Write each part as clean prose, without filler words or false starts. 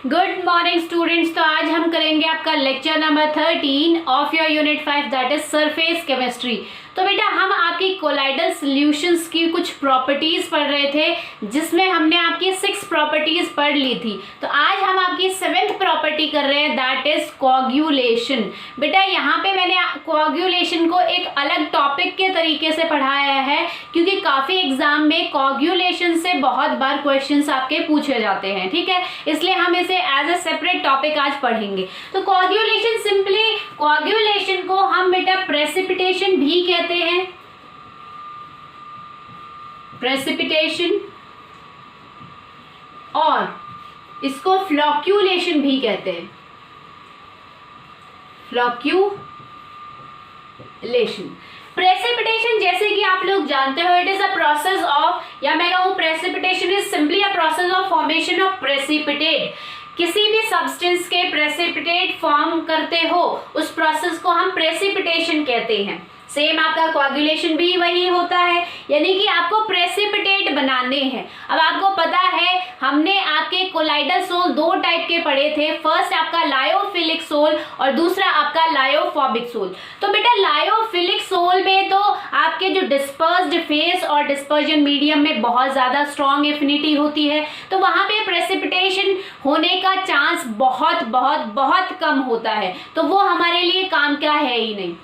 Good morning students. तो आज हम करेंगे आपका lecture number 13 of your unit 5 that is surface chemistry. तो बेटा हम आपकी कोलाइडल सॉल्यूशंस की कुछ प्रॉपर्टीज पढ़ रहे थे जिसमें हमने आपकी 6 प्रॉपर्टीज पढ़ ली थी। तो आज हम आपकी 7th प्रॉपर्टी कर रहे हैं दैट इज कोआगुलेशन। बेटा यहाँ पे मैंने कोआगुलेशन को एक अलग टॉपिक के तरीके से पढ़ाया है क्योंकि काफी एग्जाम में कोआगुलेशन से बहुत बार क्वेश्चंस आपके पूछे जाते हैं, ठीक है, इसलिए हम इसे एज ए सेपरेट टॉपिक आज पढ़ेंगे। तो कोआगुलेशन सिंपली कोआगुलेशन को हम बेटा प्रेसिपिटेशन भी कहते हैं, प्रेसिपिटेशन, और इसको फ्लॉक्यूलेशन भी कहते हैं, फ्लॉक्यूलेशन। प्रेसिपिटेशन जैसे कि आप लोग जानते हो it is a process of, या मैं कहूं precipitation is simply a process of formation of precipitate. किसी भी सब्सटेंस के प्रेसिपिटेट फॉर्म करते हो उस प्रोसेस को हम प्रेसिपिटेशन कहते हैं। सेम आपका कोआगुलेशन भी वही होता है, यानी कि आपको प्रेसिपिटेट बनाने हैं। अब आपको पता है हमने आपके कोलाइडल सोल दो टाइप के पढ़े थे, फर्स्ट आपका लायोफिलिक सोल और दूसरा आपका लायोफोबिक सोल। तो बेटा लायोफिलिक सोल में तो आपके जो डिस्पर्स्ड फेस और डिस्पर्जन मीडियम में बहुत ज्यादा स्ट्रॉन्ग एफिनिटी होती है, तो वहां पे प्रेसिपिटेशन होने का चांस बहुत बहुत बहुत कम होता है, तो वो हमारे लिए काम का है ही नहीं।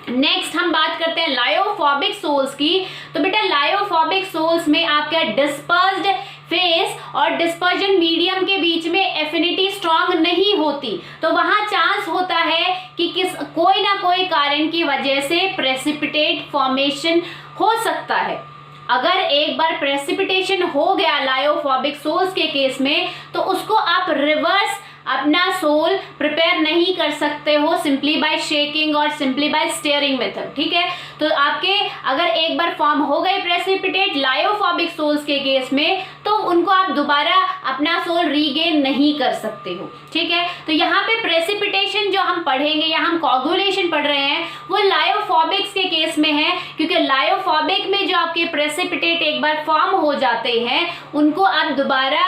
नेक्स्ट हम बात करते हैं लायोफोबिक सोल्स की। तो बेटा लायोफोबिक सोल्स में आपका डिस्पर्स्ड फेस और डिस्पर्जन मीडियम के बीच में एफिनिटी स्ट्रांग नहीं होती, तो वहां चांस होता है कि कोई ना कोई कारण की वजह से प्रेसिपिटेट फॉर्मेशन हो सकता है। अगर एक बार प्रेसिपिटेशन हो गया लायोफोबिक सोल्स के केस में, तो उसको आप रिवर्स अपना सोल प्रिपेयर नहीं कर सकते हो सिंपली बाय शेकिंग और सिंपली बाय स्टीयरिंग मेथड, ठीक है। तो आपके अगर एक बार फॉर्म हो गए प्रेसिपिटेट लायोफोबिक सोल्स के केस में, तो उनको आप दोबारा अपना सोल रीगेन नहीं कर सकते हो, ठीक है। तो यहाँ पे प्रेसिपिटेशन जो हम पढ़ेंगे या हम कोआगुलेशन पढ़ रहे हैं वो लायोफोबिक्स के केस में है, क्योंकि लायोफोबिक में जो आपके प्रेसिपिटेट एक बार फॉर्म हो जाते हैं उनको आप दोबारा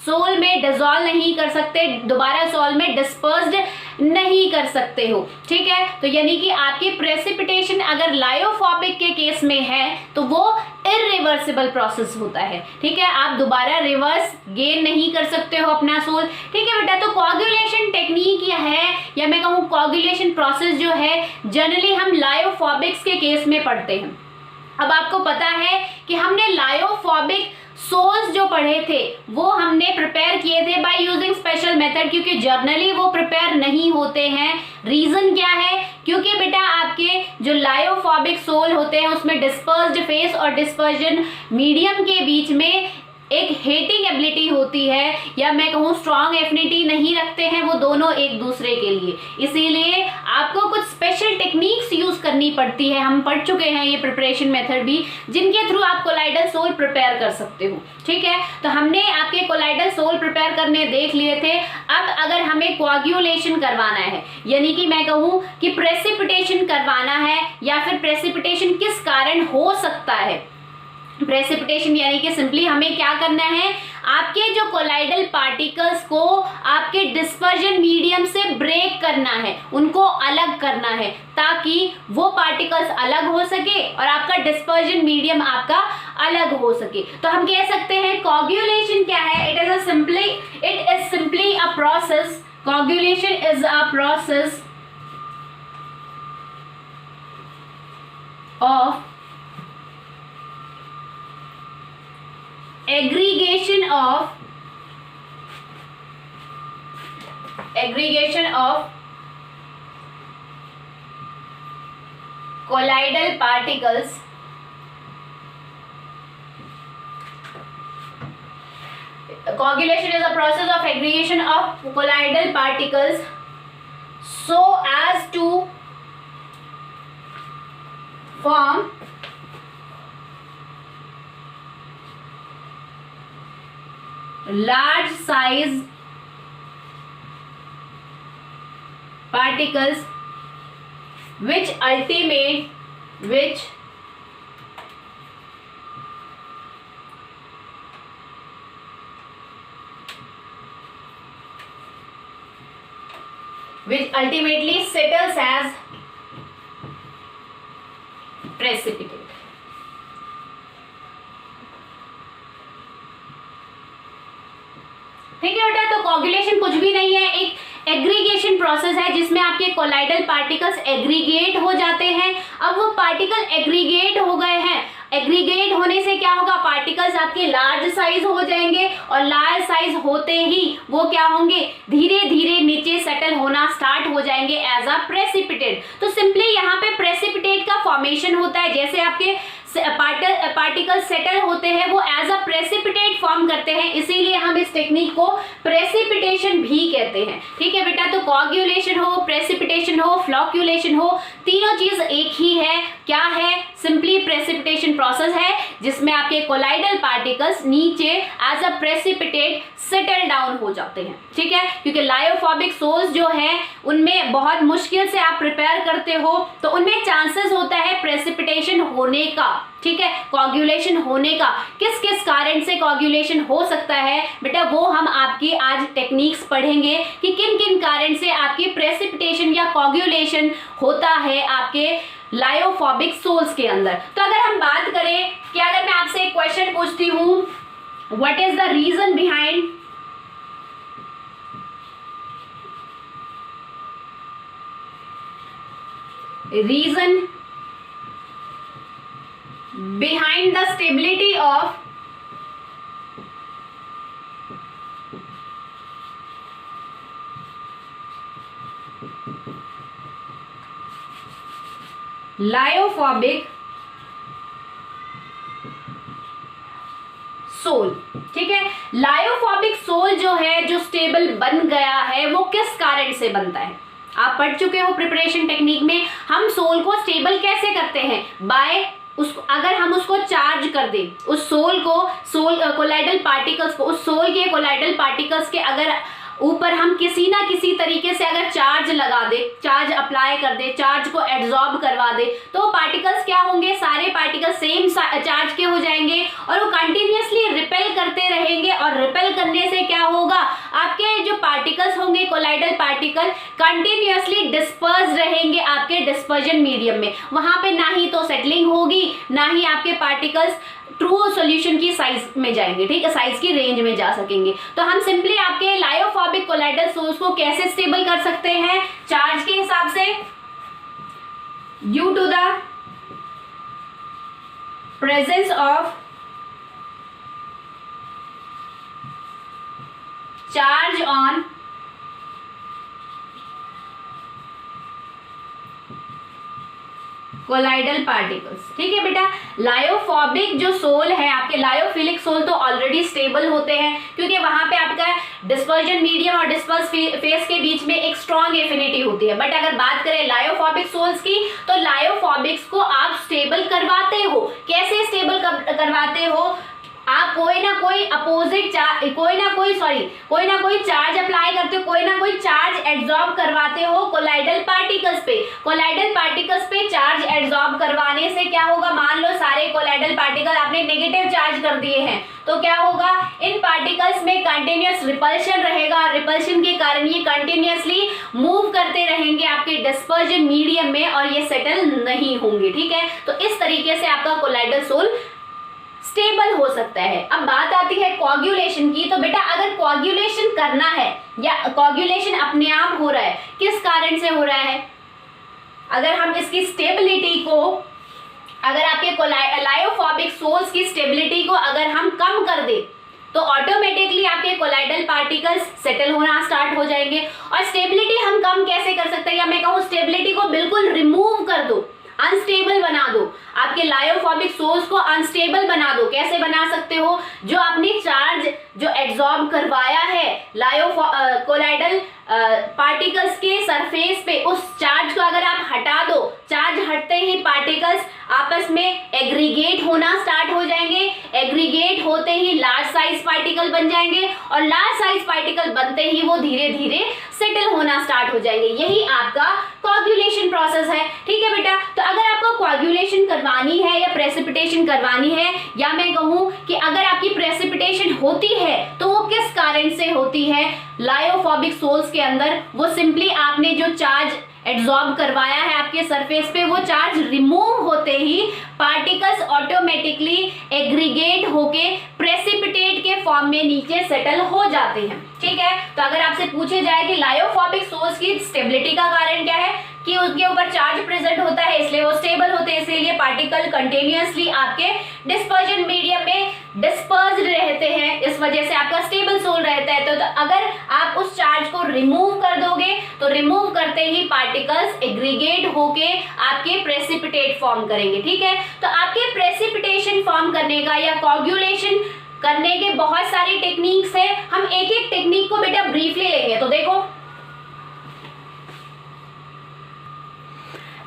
सोल में डिसॉल्व नहीं कर सकते, दोबारा सोल में डिस्पर्स्ड नहीं कर सकते हो, ठीक है। तो यानी कि आपकी प्रेसिपिटेशन अगर लायोफोबिक के केस में है तो वो इरिवर्सिबल प्रोसेस होता है, ठीक है, आप दोबारा रिवर्स गेन नहीं कर सकते हो अपना सोल, ठीक है बेटा। तो कोआगुलेशन टेक्निक यह है, या मैं कहूँ कोआगुलेशन प्रोसेस जो है जनरली हम लायोफोबिक्स के केस में पढ़ते हैं। अब आपको पता है कि हमने लायोफोबिक सोल्स जो पढ़े थे वो हमने प्रिपेयर किए थे बाय यूजिंग स्पेशल मेथड, क्योंकि जर्नली वो प्रिपेयर नहीं होते हैं। रीजन क्या है? क्योंकि बेटा आपके जो लायोफोबिक सोल होते हैं उसमें डिस्पर्स्ड फेस और डिस्पर्जन मीडियम के बीच में एक हेटिंग एबिलिटी होती है, या मैं कहूँ स्ट्रॉन्ग एफिनिटी नहीं रखते हैं वो दोनों एक दूसरे के लिए, इसीलिए आपको कुछ स्पेशल टेक्निक्स यूज करनी पड़ती है। हम पढ़ चुके हैं ये प्रिपरेशन मेथड भी, जिनके थ्रू आप कोलाइडल सोल प्रिपेयर कर सकते हो, ठीक है। तो हमने आपके कोलाइडल सोल प्रिपेयर करने देख लिए थे। अब अगर हमें कोआगुलेशन करवाना है, यानी कि मैं कहूँ कि प्रेसिपिटेशन करवाना है, या फिर प्रेसिपिटेशन किस कारण हो सकता है, प्रेसिपिटेशन यानी कि सिंपली हमें क्या करना है, आपके जो कोलाइडल पार्टिकल्स को आपके डिस्पर्जन मीडियम से ब्रेक करना है, उनको अलग करना है, ताकि वो पार्टिकल्स अलग हो सके और आपका डिस्पर्जन मीडियम आपका अलग हो सके। तो हम कह सकते हैं कोआगुलेशन क्या है, it is simply a process, coagulation is a process of aggregation of colloidal particles coagulation is a process of aggregation of colloidal particles so as to form large size particles which which ultimately settles as precipitate. ठीक है बेटा, तो coagulation कुछ भी नहीं है, एक aggregation process है जिसमें आपके कोलाइडल पार्टिकल्स एग्रीगेट हो जाते हैं। अब वो पार्टिकल एग्रीगेट हो गए हैं, एग्रीगेट होने से क्या होगा, पार्टिकल्स आपके लार्ज साइज हो जाएंगे और लार्ज साइज होते ही वो क्या होंगे, धीरे धीरे नीचे सेटल होना स्टार्ट हो जाएंगे एज अ प्रेसिपिटेट। तो सिंपली यहाँ पे प्रेसिपिटेट का फॉर्मेशन होता है, जैसे आपके पार्टिकल सेटल होते हैं वो एज अ प्रेसिपिटेट फॉर्म करते हैं, इसीलिए हम इस टेक्निक को प्रेसिपिटेशन भी कहते हैं। ठीक है बेटा, तो कोगुलेशन हो, प्रेसिपिटेशन हो, फ्लॉक्यूलेशन हो, तीनों चीज एक ही है। क्या है, सिंपली प्रेसिपिटेशन प्रोसेस है जिसमें आपके कोलाइडल पार्टिकल्स नीचे as a precipitate settle down हो जाते हैं। ठीक है, क्योंकि लायोफोबिक सोल्स जो है उनमें बहुत मुश्किल से आप प्रिपेयर करते हो तो उनमें चांसेस होता है प्रेसिपिटेशन होने का। ठीक है, कोगुलेशन होने का। किस किस कारण से कोगुलेशन हो सकता है बेटा, वो हम आपकी आज टेक्निक्स पढ़ेंगे कि किन किन कारण से आपकी प्रेसिपिटेशन या कोगुलेशन होता है आपके लायोफोबिक सोल्स के अंदर। तो अगर हम बात करें कि अगर मैं आपसे एक क्वेश्चन पूछती हूं, what is the reason behind behind the stability of lyophobic sol. ठीक है, लायोफोबिक सोल जो है, जो स्टेबल बन गया है, वो किस कारण से बनता है। आप पढ़ चुके हो प्रिपरेशन टेक्निक में, हम सोल को स्टेबल कैसे करते हैं, बाय उसको अगर हम उसको चार्ज कर दें, उस सोल को, कोलाइडल पार्टिकल्स को, उस सोल के कोलाइडल पार्टिकल्स के अगर ऊपर हम किसी ना किसी तरीके से अगर चार्ज लगा दे, चार्ज अप्लाई कर दे, चार्ज को एब्जॉर्ब करवा दे, तो पार्टिकल्स क्या होंगे, सारे पार्टिकल्स सेम चार्ज के हो जाएंगे और वो कंटिन्यूअसली रिपेल करते रहेंगे। और रिपेल करने से क्या होगा, आपके जो पार्टिकल्स होंगे, कोलाइडल पार्टिकल कंटिन्यूअसली डिस्पर्स रहेंगे आपके डिस्पर्जन मीडियम में। वहां पे ना ही तो सेटलिंग होगी, ना ही आपके पार्टिकल्स ट्रू सॉल्यूशन की साइज में जाएंगे। ठीक है, साइज की रेंज में जा सकेंगे। तो हम सिंपली आपके लायोफोबिक कोलाइडल सोल्स को कैसे स्टेबल कर सकते हैं, चार्ज के हिसाब से, due to the presence of charge on colloidal particles. ठीक है बेटा, लायोफोबिक जो सोल है आपके, लायोफिलिक सोल तो ऑलरेडी स्टेबल होते हैं क्योंकि वहां पे आपका डिस्पर्जन मीडियम और डिस्पर्स फेस के बीच में एक स्ट्रॉन्ग एफिनिटी होती है। बट अगर बात करें लायोफोबिक सोल्स की, तो लायोफोबिक्स को आप स्टेबल करवाते हो। कैसे स्टेबल करवाते हो, आप कोई ना कोई चार्ज अप्लाई करते हो, कोई ना कोई चार्ज एब्जॉर्ब करवाते हो कोलाइडल पार्टिकल्स पे। कोलाइडल पार्टिकल्स पे चार्ज एब्जॉर्ब करवाने से क्या होगा, मान लो सारे कोलाइडल पार्टिकल आपने नेगेटिव चार्ज कर दिए हैं, तो क्या होगा, इन पार्टिकल्स में कंटिन्यूअस रिपल्शन रहेगा। रिपल्शन के कारण ये कंटिन्यूअसली मूव करते रहेंगे आपके डिस्पर्जन मीडियम में और ये सेटल नहीं होंगे। ठीक है, तो इस तरीके से आपका कोलाइडल सोल स्टेबल हो सकता है। अब बात आती है कोगुलेशन की। तो बेटा अगर कोगुलेशन करना है या कोगुलेशन अपने आप हो रहा है, किस कारण से हो रहा है, अगर हम इसकी स्टेबिलिटी को, अगर आपके लायोफोबिक सोल्स की स्टेबिलिटी को अगर हम कम कर दे तो ऑटोमेटिकली आपके कोलाइडल पार्टिकल्स सेटल होना स्टार्ट हो जाएंगे। और स्टेबिलिटी हम कम कैसे कर सकते हैं, या मैं कहूँ स्टेबिलिटी को बिल्कुल रिमूव कर दो, अनस्टेबल बना दो, आपके लायोफोबिक सोल्स को अनस्टेबल बना दो। कैसे बना सकते हो, जो आपने चार्ज जो एब्जॉर्ब करवाया है कोलाइडल पार्टिकल्स के सरफेस पे, उस चार्ज को अगर आप हटा दो, चार्ज हटते ही पार्टिकल्स आपस में एग्रीगेट होना स्टार्ट हो जाएंगे। एग्रीगेट होते ही लार्ज साइज पार्टिकल बन जाएंगे और लार्ज साइज पार्टिकल बनते ही वो धीरे धीरे सेटल होना स्टार्ट हो जाएंगे। यही आपका कोगुलेशन प्रोसेस है। ठीक है बेटा, तो अगर आपको कोगुलेशन करवानी है या प्रेसिपिटेशन करवानी है, या मैं कहूं कि अगर आपकी प्रेसिपिटेशन होती है तो वो किस कारण करंट से होती है लायोफोबिक सोल्स के अंदर, वो सिंपली आपने जो चार्ज एब्जॉर्ब करवाया है आपके सरफेस पे, वो चार्ज रिमूव होते ही पार्टिकल्स ऑटोमेटिकली एग्रीगेट होके प्रेसिपिटेट के फॉर्म में नीचे सेटल हो जाते हैं। ठीक है, तो अगर आपसे पूछे जाए कि लायोफोबिक सोल्स की स्टेबिलिटी का कारण क्या है, कि उनके ऊपर चार्ज प्रेजेंट होता है इसलिए वो स्टेबल होते हैं, इसीलिए पार्टिकल कंटिन्यूअसली आपके डिस्पर्जन मीडियम में डिस्पर्स्ड रहते हैं, इस वजह से आपका स्टेबल सोल रहता है। तो अगर आप उस चार्ज को रिमूव कर दोगे तो रिमूव करते ही पार्टिकल्स एग्रीगेट होके आपके प्रेसिपिटेट फॉर्म करेंगे। ठीक है, तो आपके प्रेसिपिटेशन फॉर्म करने का या कोagulation करने के बहुत सारी टेक्निक्स है, हम एक एक टेक्निक को बेटा ब्रीफली लेंगे। तो देखो,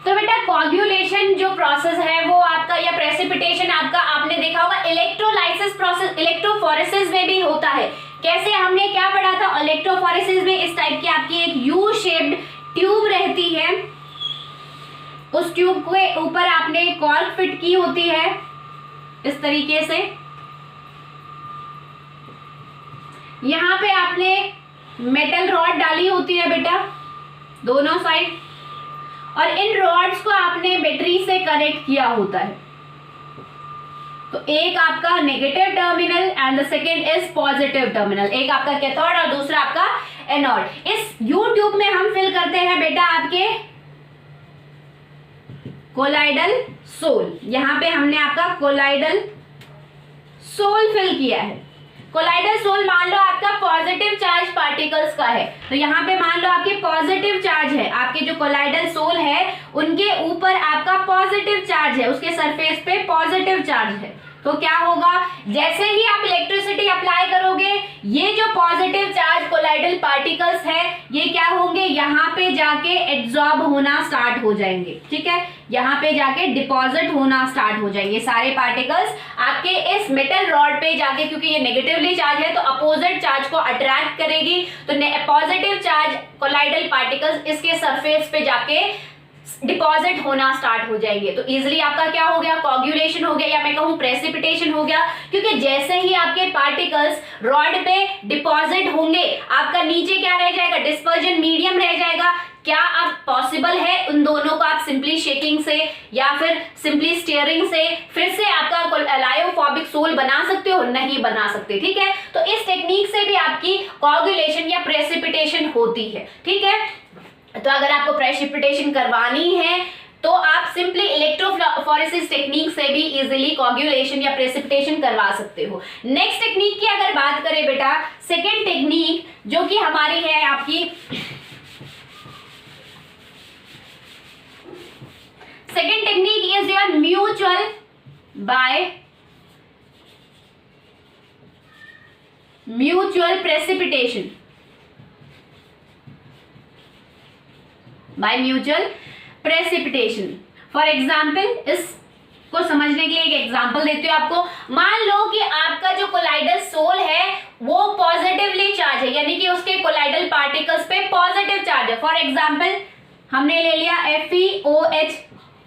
तो बेटा कोagulation जो प्रोसेस है वो आपका, या प्रेसिपिटेशन आपका, आपने देखा होगा इलेक्ट्रोलाइसिस प्रोसेस इलेक्ट्रोफोरेसिस में भी होता है। कैसे, हमने क्या पढ़ा था इलेक्ट्रोफोरेसिस में, इस टाइप की आपकी एक यू शेप्ड ट्यूब रहती है, उस ट्यूब के ऊपर आपने कॉर्क फिट की होती है इस तरीके से, यहां पे आपने मेटल रॉड डाली होती है बेटा दोनों साइड, और इन रॉड्स को आपने बैटरी से कनेक्ट किया होता है। तो एक आपका negative terminal and the second is positive terminal, एक आपका कैथोड और दूसरा आपका एनोड। इस यू ट्यूब में हम फिल करते हैं बेटा आपके कोलाइडल सोल, यहां पे हमने आपका कोलाइडल सोल फिल किया है। कोलाइडल सोल मान लो आपका पॉजिटिव चार्ज पार्टिकल्स का है, तो यहाँ पे मान लो आपके पॉजिटिव चार्ज है, आपके जो कोलाइडल सोल है उनके ऊपर आपका पॉजिटिव चार्ज है, उसके सरफेस पे पॉजिटिव चार्ज है। तो क्या होगा, जैसे ही आप इलेक्ट्रिसिटी अप्लाई करोगे, ये जो पॉजिटिव चार्ज कोलाइडल पार्टिकल्स है ये क्या होंगे, यहाँ पे जाके एब्जॉर्ब होना स्टार्ट हो जाएंगे। ठीक है, यहाँ पे जाके डिपॉजिट होना स्टार्ट हो जाएंगे सारे पार्टिकल्स आपके इस मेटल रॉड पे जाके, क्योंकि ये नेगेटिवली चार्ज है तो अपोजिट चार्ज को अट्रैक्ट करेगी, तो पॉजिटिव चार्ज कोलाइडल पार्टिकल्स इसके सरफेस पे जाके डिपॉजिट होना स्टार्ट हो जाएंगे। तो इजिली आपका क्या हो गया, कोagulation हो गया, या मैं कहूं प्रेसिपिटेशन हो गया, क्योंकि जैसे ही आपके पार्टिकल्स रॉड पे डिपॉजिट होंगे आपका नीचे क्या रह जाएगा, डिस्पर्जन मीडियम रह जाएगा। क्या अब पॉसिबल है उन दोनों को आप सिंपली शेकिंग से या फिर सिंपली स्टीयरिंग से फिर से आपका लायोफोबिक सोल बना सकते हो? नहीं बना सकते। ठीक है, तो इस टेक्निक से भी आपकी कोagulation या प्रेसिपिटेशन होती है। ठीक है, तो अगर आपको प्रेसिपिटेशन करवानी है तो आप सिंपली इलेक्ट्रोफोरेसिस टेक्निक से भी इजीली कोagulation या प्रेसिपिटेशन करवा सकते हो। नेक्स्ट टेक्निक की अगर बात करें बेटा, सेकेंड टेक्निक जो कि हमारी है आपकी, second technique is your mutual precipitation by mutual precipitation. For example, इसको समझने के लिए एक एग्जाम्पल देती हूँ आपको। मान लो कि आपका जो कोलाइडल सोल है वो पॉजिटिवली चार्ज है, यानी कि उसके कोलाइडल पार्टिकल्स पे पॉजिटिव चार्ज है। फॉर एग्जाम्पल हमने ले लिया FeOH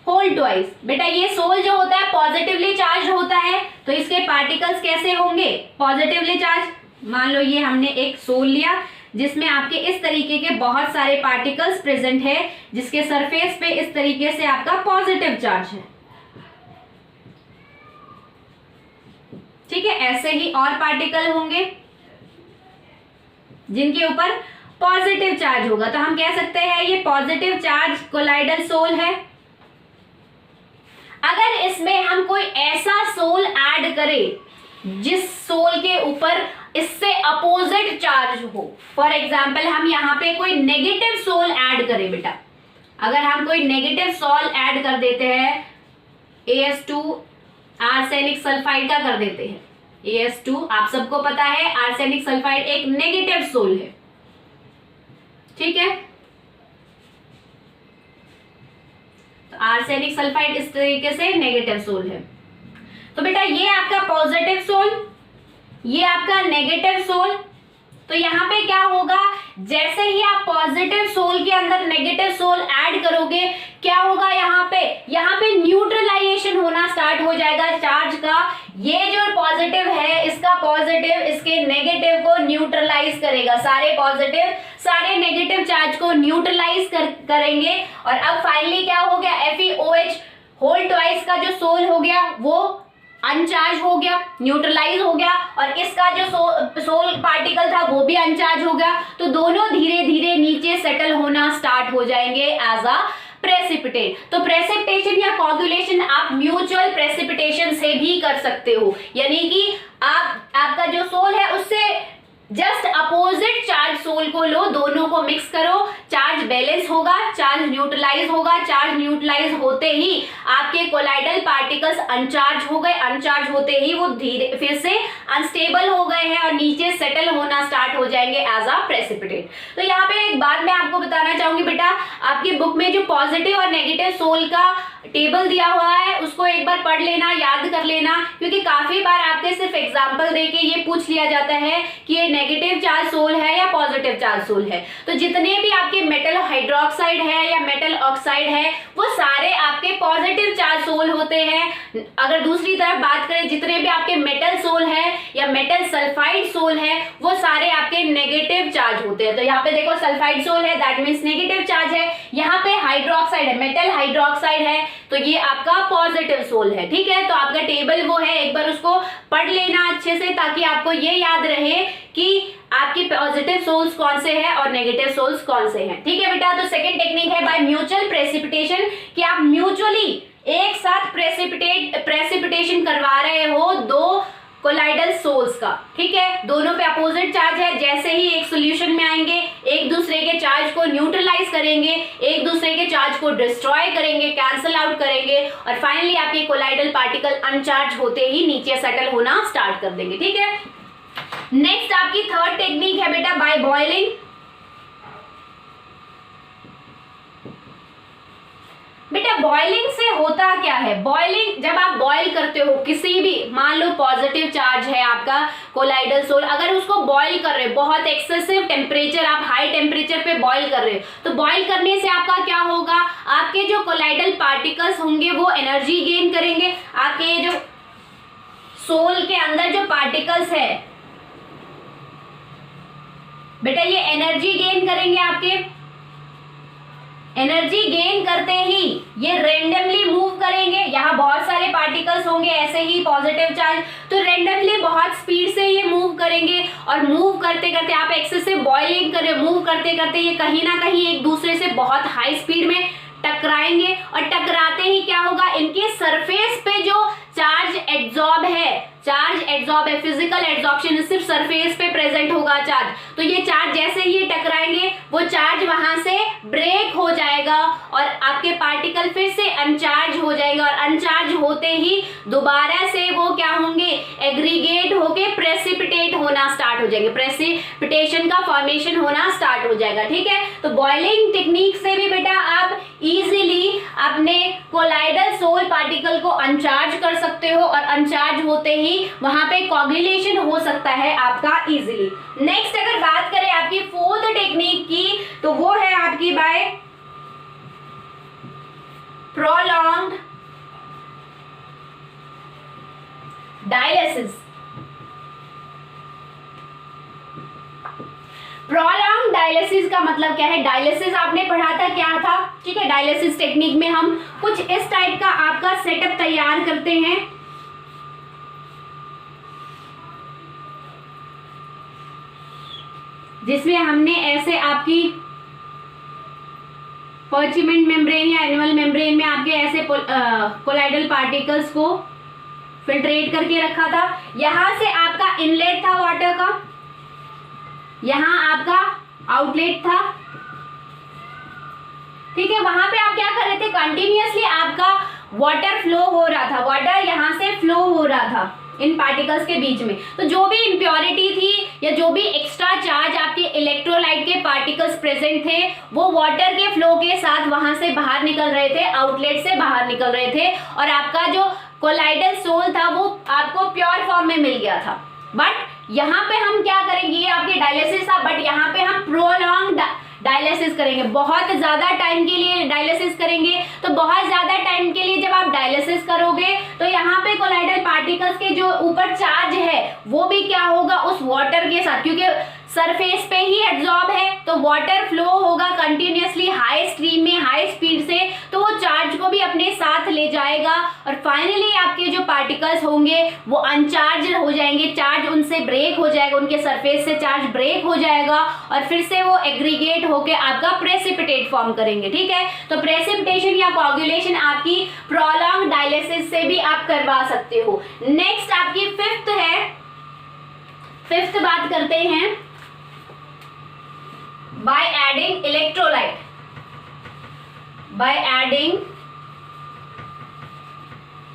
होल ट्वाइस। बेटा ये सोल जो होता है पॉजिटिवली चार्ज होता है, तो इसके पार्टिकल्स कैसे होंगे, पॉजिटिवली चार्ज। मान लो ये हमने एक सोल लिया जिसमें आपके इस तरीके के बहुत सारे पार्टिकल्स प्रेजेंट है, जिसके सरफेस पे इस तरीके से आपका पॉजिटिव चार्ज है। ठीक है, ऐसे ही और पार्टिकल होंगे जिनके ऊपर पॉजिटिव चार्ज होगा, तो हम कह सकते हैं ये पॉजिटिव चार्ज कोलाइडल सोल है। अगर इसमें हम कोई ऐसा सोल ऐड करें जिस सोल के ऊपर इससे अपोजिट चार्ज हो, फॉर एग्जाम्पल हम यहाँ पे कोई नेगेटिव सोल ऐड करें बेटा, अगर हम कोई नेगेटिव सोल ऐड कर देते हैं, AS2 आर्सेनिक सल्फाइड का कर देते हैं, AS2 आप सबको पता है आर्सेनिक सल्फाइड एक नेगेटिव सोल है। ठीक है, तो आर्सेनिक सल्फाइड इस तरीके से नेगेटिव सोल है। तो बेटा ये आपका पॉजिटिव सोल, ये आपका नेगेटिव सोल, तो यहाँ पे क्या होगा, जैसे ही आप पॉजिटिव सोल के अंदर नेगेटिव सोल ऐड करोगे, क्या होगा यहाँ पे न्यूट्रलाइजेशन होना स्टार्ट हो जाएगा चार्ज का। ये जो पॉजिटिव है, इसका पॉजिटिव इसके नेगेटिव को न्यूट्रलाइज करेगा, सारे पॉजिटिव सारे नेगेटिव चार्ज को न्यूट्रलाइज करेंगे। और अब फाइनली क्या हो गया, FeOH होल ट्वाइस का जो सोल हो गया वो अनचार्ज हो गया, न्यूट्रलाइज हो गया, और इसका जो सोल पार्टिकल था वो भी अनचार्ज हो गया। तो दोनों धीरे धीरे नीचे सेटल होना स्टार्ट हो जाएंगे एज अ प्रेसिपिटेट। तो प्रेसिपिटेशन या कोगुलेशन आप म्यूचुअल प्रेसिपिटेशन से भी कर सकते हो, यानी कि आपका जो सोल है उससे जस्ट अपोजिट चार्ज सोल को लो, दोनों को मिक्स करो, चार्ज बैलेंस होगा, चार्ज न्यूट्रलाइज होगा। चार्ज न्यूट्रलाइज होते ही आपके कोलाइडल पार्टिकल्स अनचार्ज हो गए, अनचार्ज होते ही वो धीरे फिर से अनस्टेबल हो गए हैं और नीचे सेटल होना स्टार्ट हो जाएंगे एज अ प्रेसिपिटेट। तो यहाँ पे एक बात मैं आपको बताना चाहूंगी बेटा, आपकी बुक में जो पॉजिटिव और नेगेटिव सोल का टेबल दिया हुआ है उसको एक बार पढ़ लेना, याद कर लेना, क्योंकि काफी बार आपके सिर्फ एग्जांपल देके ये पूछ लिया जाता है कि ये नेगेटिव चार्ज सोल है या पॉजिटिव चार्ज सोल है। तो जितने भी आपके मेटल हाइड्रोक्साइड है या मेटल ऑक्साइड है वो सारे आपके पॉजिटिव चार्ज सोल होते हैं। अगर दूसरी तरफ बात करें, जितने भी आपके मेटल सोल है या मेटल सल्फाइड सोल है वो सारे आपके नेगेटिव चार्ज होते हैं। तो यहाँ पे देखो सल्फाइड सोल है, दैट मीन्स नेगेटिव चार्ज है। यहाँ पे हाइड्रोक्साइड है, मेटल हाइड्रोक्साइड है, तो ये आपका पॉजिटिव सोल है। ठीक है, तो आपका टेबल वो है, एक बार उसको पढ़ लेना अच्छे से ताकि आपको ये याद रहे कि आपकी पॉजिटिव सोल्स कौन से हैं और नेगेटिव सोल्स कौन से हैं। ठीक है बेटा, तो सेकंड टेक्निक है बाय म्यूचुअल प्रेसिपिटेशन, कि आप म्यूचुअली एक साथ प्रेसिपिटेशन करवा रहे हो दो कोलाइडल सोल्स का। ठीक है, दोनों पे अपोजिट चार्ज है, जैसे ही एक सॉल्यूशन में आएंगे एक दूसरे के चार्ज को न्यूट्रलाइज करेंगे, एक दूसरे के चार्ज को डिस्ट्रॉय करेंगे, कैंसल आउट करेंगे, और फाइनली आपके कोलाइडल पार्टिकल अनचार्ज होते ही नीचे सेटल होना स्टार्ट कर देंगे। ठीक है, नेक्स्ट आपकी थर्ड टेक्निक है बेटा बाय बॉइलिंग। बेटा बॉइलिंग से होता क्या है, बॉइलिंग जब आप बॉईल करते हो किसी भी, मान लो पॉजिटिव चार्ज है आपका कोलाइडल सोल, अगर उसको बॉईल कर रहे हो बहुत एक्सेसिव टेम्परेचर, आप हाई टेम्परेचर पे बॉईल कर रहे हो, तो बॉईल करने से आपका क्या होगा, आपके जो कोलाइडल पार्टिकल्स होंगे वो एनर्जी गेन करेंगे। आपके जो सोल के अंदर जो पार्टिकल्स है बेटा ये एनर्जी गेन करेंगे, आपके एनर्जी गेन करते ही ये रेंडमली मूव करेंगे। यहाँ बहुत सारे पार्टिकल्स होंगे ऐसे ही पॉजिटिव चार्ज, तो रेंडमली बहुत स्पीड से ये मूव करेंगे, और मूव करते करते आप एक्सेसिव बॉइलिंग करें, मूव करते करते ये कहीं ना कहीं एक दूसरे से बहुत हाई स्पीड में टकराएंगे, और टकराते ही क्या होगा, इनके सरफेस पे जो चार्ज एड्सॉर्ब है, फिजिकल एड्सॉर्प्शन, सिर्फ सरफेस पे प्रेजेंट होगा चार्ज, तो ये चार्ज जैसे ही टकराएंगे वो चार्ज वहां से ब्रेक हो जाएगा और आपके पार्टिकल फिर से अनचार्ज हो जाएंगे, और अनचार्ज होते ही दोबारा से वो क्या होंगे, एग्रीगेट होके प्रेसिपिटेट होना स्टार्ट हो जाएंगे, प्रेसिपिटेशन का फॉर्मेशन होना स्टार्ट हो जाएगा। ठीक है, तो बॉइलिंग टेक्निक से भी बेटा आप इजीली अपने कोलाइडल सोल पार्टिकल को अनचार्ज कर सकते हो, और अनचार्ज होते ही वहां पे कोगुलेशन हो सकता है आपका इजीली। नेक्स्ट अगर बात करें आपकी फोर्थ टेक्निक की, तो वो है आपकी by prolonged dialysis. Prolong dialysis का मतलब क्या है, डायलिसिस आपने पढ़ा था क्या था। ठीक है, डायलिसिस टेक्निक में हम कुछ इस टाइप का आपका सेटअप तैयार करते हैं, जिसमें हमने ऐसे आपकी पर्चिमेंट मेम्ब्रेन या एनुअल मेम्ब्रेन में आपके ऐसे कोलाइडल पार्टिकल्स को फिल्ट्रेट करके रखा था। यहां से आपका इनलेट था वाटर का, यहां आपका आउटलेट था। ठीक है, वहां पे आप क्या कर रहे थे, कंटिन्यूअसली आपका वाटर फ्लो हो रहा था, वाटर यहां से फ्लो हो रहा था इन पार्टिकल्स के बीच में। तो जो भी इम्प्योरिटी थी या जो भी एक्स्ट्रा चार्ज आपके इलेक्ट्रोलाइट के पार्टिकल्स प्रेजेंट थे वो वाटर के फ्लो के साथ वहां से बाहर निकल रहे थे, आउटलेट से बाहर निकल रहे थे, और आपका जो कोलाइडल सोल था वो आपको प्योर फॉर्म में मिल गया था। बट यहाँ पे हम क्या करेंगे, ये आपकी डायलिसिस डायलिसिस करेंगे, बहुत ज्यादा टाइम के लिए डायलिसिस करेंगे। तो बहुत ज्यादा टाइम के लिए जब आप डायलिसिस करोगे तो यहाँ पे कोलाइडल पार्टिकल्स के जो ऊपर चार्ज है वो भी क्या होगा, उस वाटर के साथ, क्योंकि सरफेस पे ही एब्जॉर्ब है तो वाटर फ्लो होगा कंटिन्यूअसली हाई स्ट्रीम में, हाई स्पीड से, तो वो चार्ज को भी अपने साथ ले जाएगा और फाइनली आपके जो पार्टिकल्स होंगे वो अनचार्ज हो जाएंगे, चार्ज उनसे ब्रेक हो जाएगा, उनके सरफेस से चार्ज ब्रेक हो जाएगा और फिर से वो एग्रीगेट होके आपका प्रेसिपिटेट फॉर्म करेंगे। ठीक है, तो प्रेसिपिटेशन या कोagulation आपकी प्रोलॉन्ग डायलिसिस से भी आप करवा सकते हो। नेक्स्ट आपकी फिफ्थ बात करते हैं, by adding electrolyte, by adding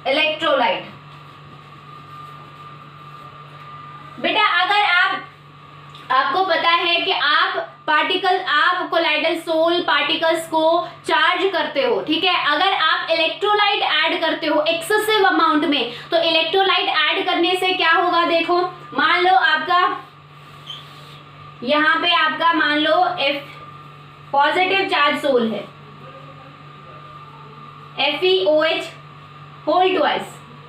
electrolyte। बेटा अगर आपको पता है कि आप कोलाइडल सोल पार्टिकल्स को चार्ज करते हो, ठीक है, अगर आप इलेक्ट्रोलाइट ऐड करते हो एक्सेसिव अमाउंट में, तो इलेक्ट्रोलाइट ऐड करने से क्या होगा, देखो मान लो आपका यहाँ पे आपका मान लो पॉजिटिव चार्ज सोल है, FeOH होल ट्वाइस,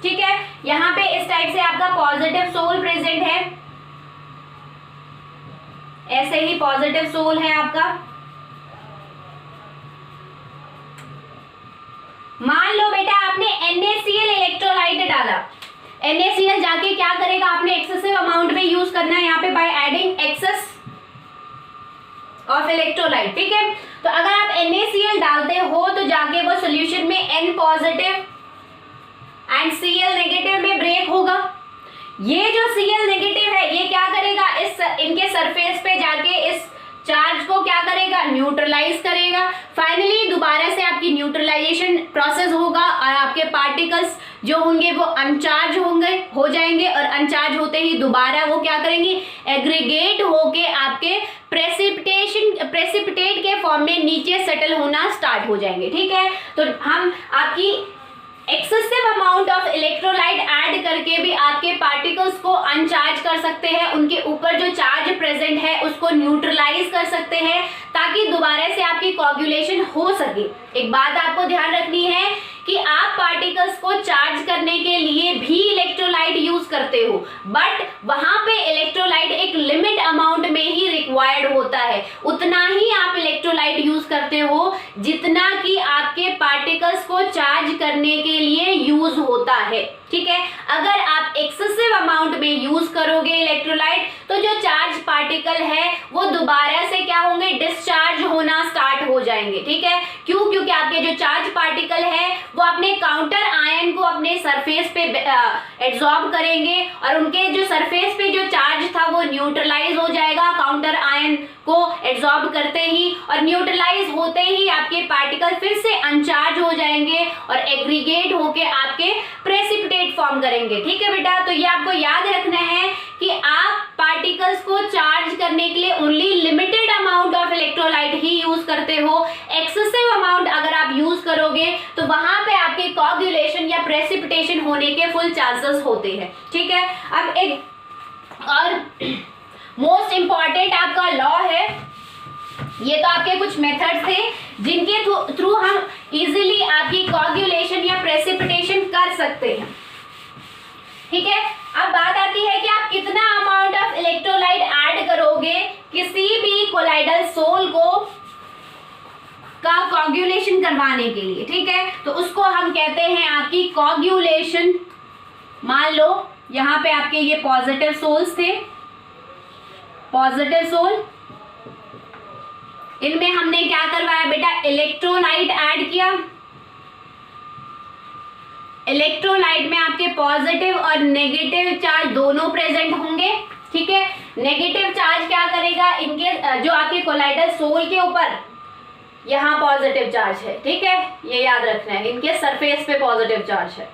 ठीक है, यहाँ पे इस टाइप से आपका पॉजिटिव सोल प्रेजेंट है, ऐसे ही पॉजिटिव सोल है आपका। मान लो बेटा आपने NaCl इलेक्ट्रोलाइट डाला, NaCl जाके क्या करेगा, आपने एक्सेसिव अमाउंट में यूज करना है यहाँ पे by adding excess of electrolyte. ठीक है, तो अगर आप NaCl डालते हो तो जाके वो सॉल्यूशन में N positive and Cl negative में ब्रेक होगा। ये जो Cl नेगेटिव है ये क्या करेगा, इनके सरफेस पे जाके इस चार्ज को क्या करेगा, न्यूट्रलाइज करेगा। फाइनली दोबारा से आपकी न्यूट्रलाइजेशन प्रोसेस होगा और आपके पार्टिकल्स जो होंगे वो अनचार्ज हो जाएंगे और अनचार्ज होते ही दोबारा वो क्या करेंगे, एग्रीगेट होके आपके प्रेसिपिटेट के फॉर्म में नीचे सेटल होना स्टार्ट हो जाएंगे। ठीक है, तो हम आपकी excessive amount of electrolyte add करके भी आपके पार्टिकल्स को अनचार्ज कर सकते हैं, उनके ऊपर जो चार्ज प्रेजेंट है उसको न्यूट्रलाइज कर सकते हैं ताकि दोबारा से आपकी कोagulation हो सके। एक बात आपको ध्यान रखनी है कि आप पार्टिकल्स को चार्ज करने के लिए भी इलेक्ट्रोलाइट यूज करते हो, बट वहां पे इलेक्ट्रोलाइट एक लिमिट अमाउंट में ही रिक्वायर्ड होता है, उतना ही आप इलेक्ट्रोलाइट यूज करते हो जितना कि आपके पार्टिकल्स को चार्ज करने के लिए यूज होता है। ठीक है, अगर आप एक्सेसिव अमाउंट में यूज करोगे इलेक्ट्रोलाइट तो जो चार्ज पार्टिकल है वो दोबारा से क्या होंगे, डिस्चार्ज होना स्टार्ट हो जाएंगे। ठीक है, क्यों, क्योंकि आपके जो चार्ज पार्टिकल है वो अपने काउंटर आयन को अपने सरफेस पे एब्जॉर्ब करेंगे और उनके जो सरफेस पे जो चार्ज था वो न्यूट्रलाइज हो जाएगा काउंटर आयन को एब्जॉर्ब करते ही, और न्यूट्रलाइज होते ही आपके पार्टिकल फिर से अनचार्ज हो जाएंगे और एग्रीगेट होके आपके प्रेसिपिटेट फॉर्म करेंगे। ठीक है बेटा, तो ये आपको याद रखना है कि आप पार्टिकल्स को चार्ज करने के लिए only limited amount of electrolyte he use करते हो। एक्सेसिव अमाउंट अगर आप यूज करोगे तो वहां पे आपके कोagulation या प्रेसिपिटेशन होने के फुल चांसेस होते हैं। ठीक है, अब एक और मोस्ट इंपॉर्टेंट आपका लॉ है, ये तो आपके कुछ मेथड्स थे जिनके थ्रू हम इजीली आपकी कोagulation या प्रेसिपिटेशन कर सकते हैं। ठीक है, अब बात आती है कि आप कितना अमाउंट ऑफ इलेक्ट्रोलाइट ऐड करोगे किसी भी कोलाइडल सोल का कोagulation करवाने के लिए। ठीक है, तो उसको हम कहते हैं आपकी कोagulation। मान लो यहाँ पे आपके ये पॉजिटिव सोल्स थे, पॉजिटिव सोल, इनमें हमने क्या करवाया बेटा, इलेक्ट्रोलाइट ऐड किया। इलेक्ट्रोलाइट में आपके पॉजिटिव और नेगेटिव चार्ज दोनों प्रेजेंट होंगे। ठीक है, नेगेटिव चार्ज क्या करेगा, इनके जो आपके कोलाइडल सोल के ऊपर यहाँ पॉजिटिव चार्ज है। ठीक है, ये याद रखना है, इनके सरफेस पे पॉजिटिव चार्ज है।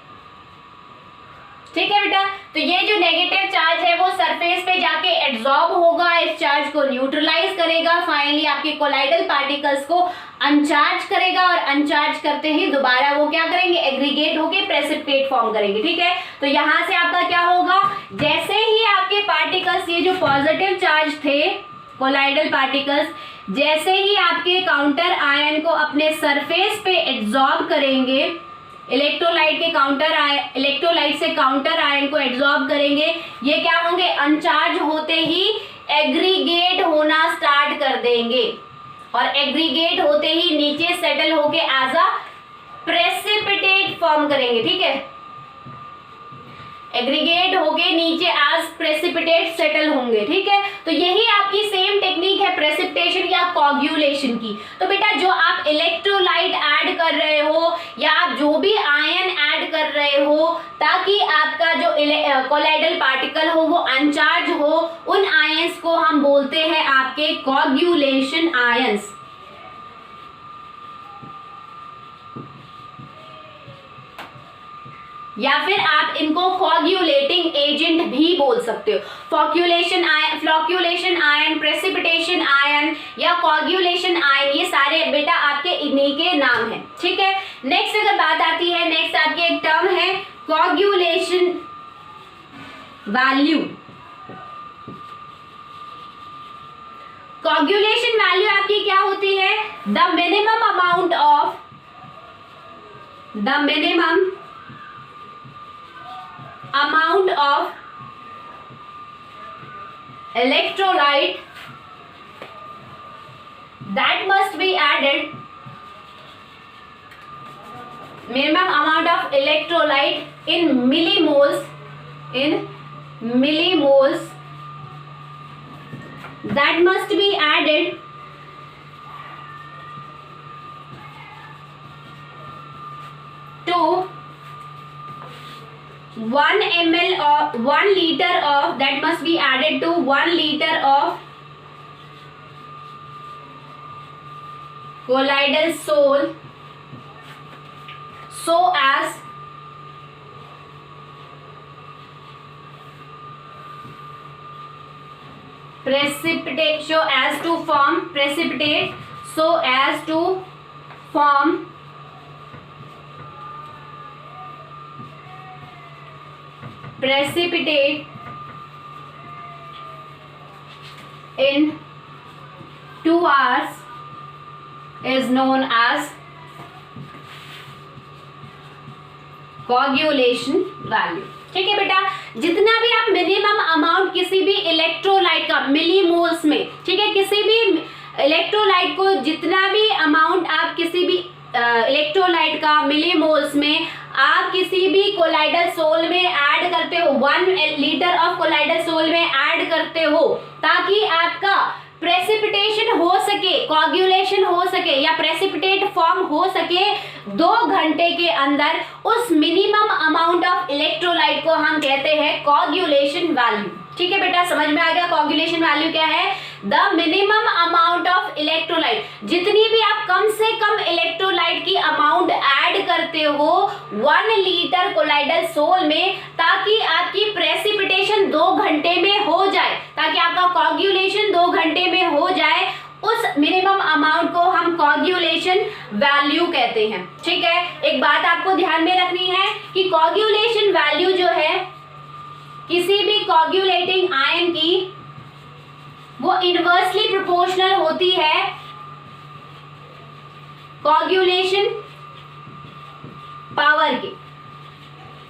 ठीक है बेटा, तो ये जो नेगेटिव चार्ज है वो सरफेस पे जाके एब्जॉर्ब होगा, इस चार्ज को न्यूट्रलाइज करेगा, फाइनली आपके कोलाइडल पार्टिकल्स को अनचार्ज करेगा और अनचार्ज करते ही दोबारा वो क्या करेंगे, एग्रीगेट होके प्रेसिपिटेट फॉर्म करेंगे। ठीक है, तो यहाँ से आपका क्या होगा, जैसे ही आपके पार्टिकल्स ये जो पॉजिटिव चार्ज थे कोलाइडल पार्टिकल्स जैसे ही आपके काउंटर आयन को अपने सरफेस पे एब्जॉर्ब करेंगे, इलेक्ट्रोलाइट से काउंटर आयन को एब्जॉर्ब करेंगे, ये क्या होंगे, अनचार्ज होते ही एग्रीगेट होना स्टार्ट कर देंगे और एग्रीगेट होते ही नीचे सेटल होके एज अ प्रेसिपिटेट फॉर्म करेंगे। ठीक है, एग्रीगेट होके नीचे एज प्रेसिपिटेट सेटल होंगे। ठीक है, तो यही आपकी सेम टेक्निक है प्रेसिपिटेशन या कोagulation की। तो बेटा जो आप इलेक्ट्रोलाइट ऐड कर रहे हो या आप जो भी आयन ऐड कर रहे हो ताकि आपका जो कोलाइडल पार्टिकल हो वो अनचार्ज हो, उन आयंस को हम बोलते हैं आपके कोagulation आयंस। या फिर आप इनको कोagulating एजेंट भी बोल सकते हो। फ्लोक्यूलेशन आयन, प्रेसिपिटेशन आयन या कोagulation आयन, ये सारे बेटा आपके इन्हीं के नाम हैं। ठीक है, नेक्स्ट अगर बात आती है, नेक्स्ट आपकी एक टर्म है कोagulation वैल्यू। कोagulation वैल्यू आपकी क्या होती है, the minimum amount of electrolyte that must be added, minimum amount of electrolyte in millimoles that must be added to 1 ml or 1 liter of, that must be added to 1 liter of colloidal sole so as precipitate, so as to form precipitate, so as to form precipitate in 2 hours is known as coagulation value. ठीक है बेटा, जितना भी आप minimum amount किसी भी electrolyte का millimoles में, ठीक है, किसी भी इलेक्ट्रोलाइट को जितना भी अमाउंट आप किसी भी इलेक्ट्रोलाइट का मिलीमोल्स में आप किसी भी कोलाइडल सोल में ऐड करते हो, 1 लीटर ऑफ कोलाइडल सोल में ऐड करते हो ताकि आपका प्रेसिपिटेशन हो सके, कोagulation हो सके या प्रेसिपिटेट फॉर्म हो सके 2 घंटे के अंदर, उस मिनिमम अमाउंट ऑफ इलेक्ट्रोलाइट को हम कहते हैं कोagulation वैल्यू। ठीक है बेटा, समझ में आ गया कोagulation वैल्यू क्या है, the minimum amount of electrolyte, जितनी भी आप कम से कम इलेक्ट्रोलाइट की अमाउंट ऐड करते हो 1 लीटर कोलाइडल सोल में ताकि आपकी प्रेसिपिटेशन 2 घंटे में हो जाए, ताकि आपका कोagulation 2 घंटे में हो जाए, उस मिनिमम अमाउंट को हम कोagulation वैल्यू कहते हैं। ठीक है, एक बात आपको ध्यान में रखनी है कि कोagulation वैल्यू जो है किसी भी कोagulating आयन की वो इनवर्सली प्रोपोर्शनल होती है कोagulation पावर की।